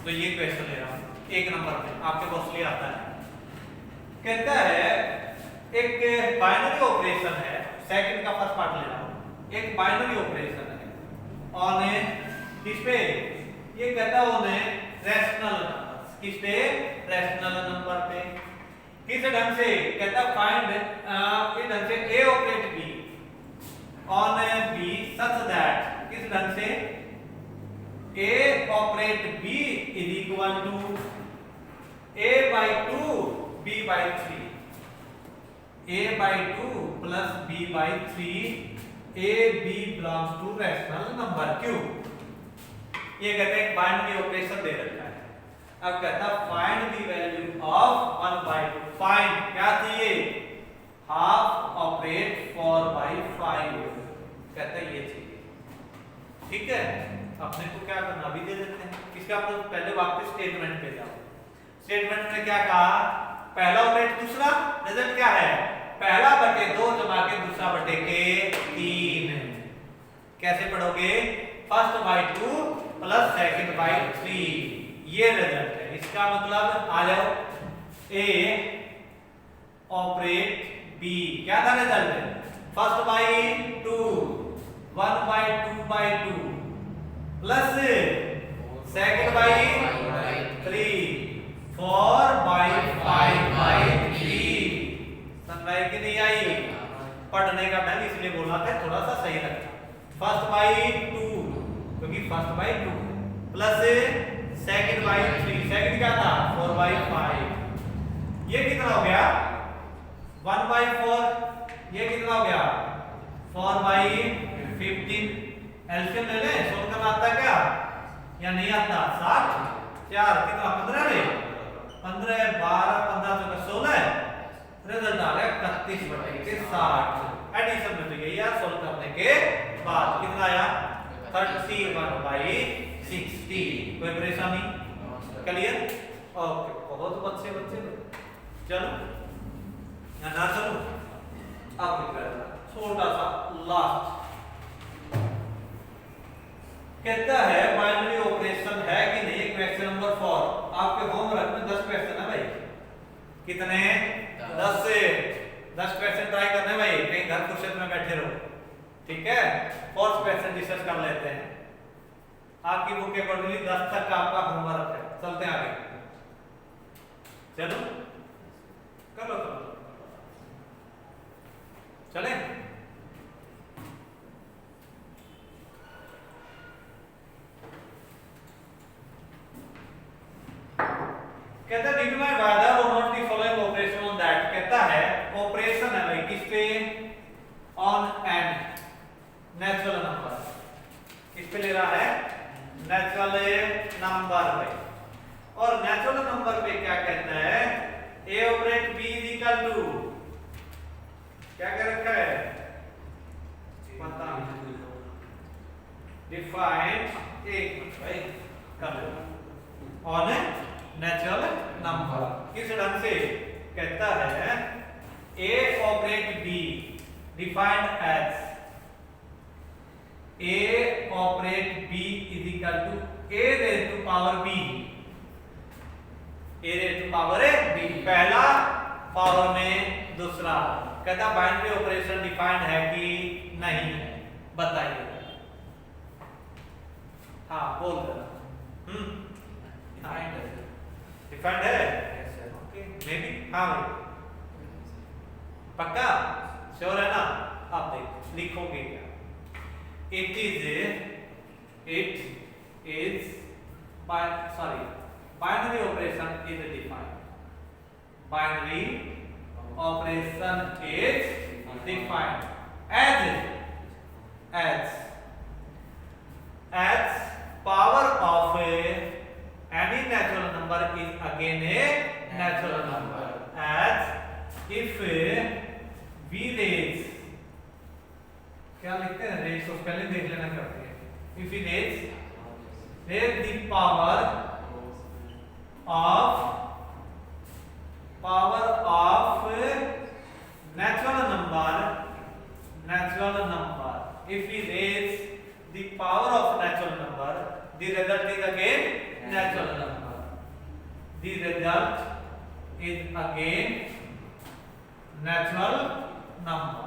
तो ये क्वेश्चन ले रहा हूं 1 नंबर में, आपके मोस्टली आता है। कहता है एक बाइनरी ऑपरेशन है, सेकंड का फर्स्ट पार्ट ले रहा हूं, एक बाइनरी ऑपरेशन है ऑन ए, किस पे? ये कहता है ऑन ए रैशनल नंबर, किस पे? रैशनल नंबर पे। किस ढंग से? कहता फाइंड इस ढंग से A operate B on B such that, किस ढंग से? a operate b is equal to a/2 b/3, a/2 plus b/3, a b belongs to rational number Q. ये कहते हैं बाइनरी ऑपरेशन दे रखा है। अब कहता find the value of 1/2, find क्या चाहिए? हाफ ऑपरेट 4/5, कहता है ये चाहिए। ठीक है, अपने को क्या करना भी दे देते हैं। इसका मतलब पहले वापस स्टेटमेंट पे जाओ। स्टेटमेंट में क्या कहा? पहला ऑपरेट दूसरा, रिजल्ट क्या है? पहला बटे 2 जमा के दूसरा बटे के 3। कैसे पढ़ोगे? First by 2 plus second by 3, ये रिजल्ट है। इसका मतलब आ जाओ ए ऑपरेट बी, क्या था result? First by 2 1/2/2 plus second by 3 4/5/3। समझ आई कि नहीं आई? पढ़ने का टाइम इसलिए बोला था थोड़ा सा सही रखना। फर्स्ट बाई 2 क्योंकि first by 2 plus second by 3, second क्या था 4/5। ये कितना हो गया 1/4। ये कितना हो गया 4/15। एलसीएम ले ले, सोल्व करना आता है क्या या नहीं आता? 7 4 कितना 15 रे 15 12 15 चौका 16। रिजल्ट आ गया 31/60। एडिशन में तो यही यार सोल्व करने के बाद कितना आया 31/60। कोई परेशानी? क्लियर? ओके, बहुत अच्छे बच्चे। चलो या ना चलो अब छोटा सा लास्ट कहता है बाइनरी ऑपरेशन है कि नहीं। क्वेश्चन नंबर 4 आपके होमवर्क में 10 क्वेश्चन है भाई। कितने 10 से 10 क्वेश्चन ट्राई करने भाई, कहीं घर कुर्सी में बैठे रहो। ठीक है, 4 क्वेश्चन डिस्कस कर लेते हैं। आपकी बुक के अकॉर्डिंगली 10 तक का आपका होमवर्क है। चलते हैं आगे, चलो करो चले। कहता है डिटरमाइन वेदर और not the following operation on that. कहता है ऑपरेशन है भाई किस पे? On an natural number. किस पे ले रहा है? नेचुरल नंबर पे। और नेचुरल नंबर पे क्या कहता है? a operate b is equal to क्या क्या रखा है पता नहीं, डिफाइन एक भाई कर लो ऑन नेचुरल नंबर। किस ढंग से कहता है? a operate b defined as a operate b is equal to a raise to power b। a raise to power b पहला, पावर में दूसरा। कहता बाइनरी ऑपरेशन डिफाइंड है कि नहीं है बताइए। हाँ बोल दो। डिफाइंड है ओके मे बी। हाँ भाई पक्का श्योर है ना? आप देख लिखोगे क्या? It is binary operation is defined. Binary operation is defined as power of any natural number is again a natural number, as if v raise क्या लिखते हैं रेज को स्पेलिंग देख लेना करते हैं। if we raise the power of natural number, if we raise the power of natural number, the result is again natural number. The result is again natural number.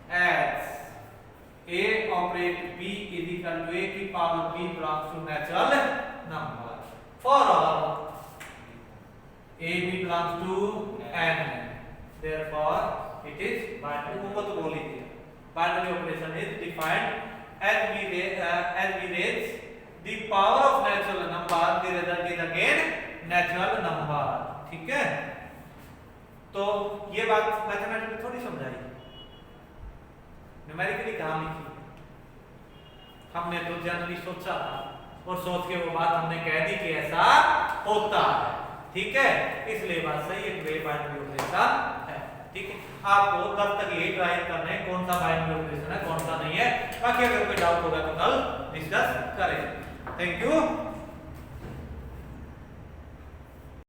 As a operate b is equal to a की power b belongs to natural number. For all a b belongs to n, therefore it is binary. ऊपर तो बोल ही दिया binary operation is defined as we raise the power of natural number, the result is again natural number. ठीक है, तो ये बात mathematics थोड़ी समझाई, न्यूमेरिकली कहाँ लिखी? हमने तो जनरली सोचा था और सोच के वो बात हमने कह दी कि ऐसा होता है। ठीक है, इसलिए बात सही है कि बाइनरी ऑपरेशन है। ठीक है, आपको तब तक यही ट्राई करना है कौन सा बाइनरी ऑपरेशन है कौन सा नहीं है। बाकी अगर कोई डाउट होगा तो कल डिस्कस करें। Thank you.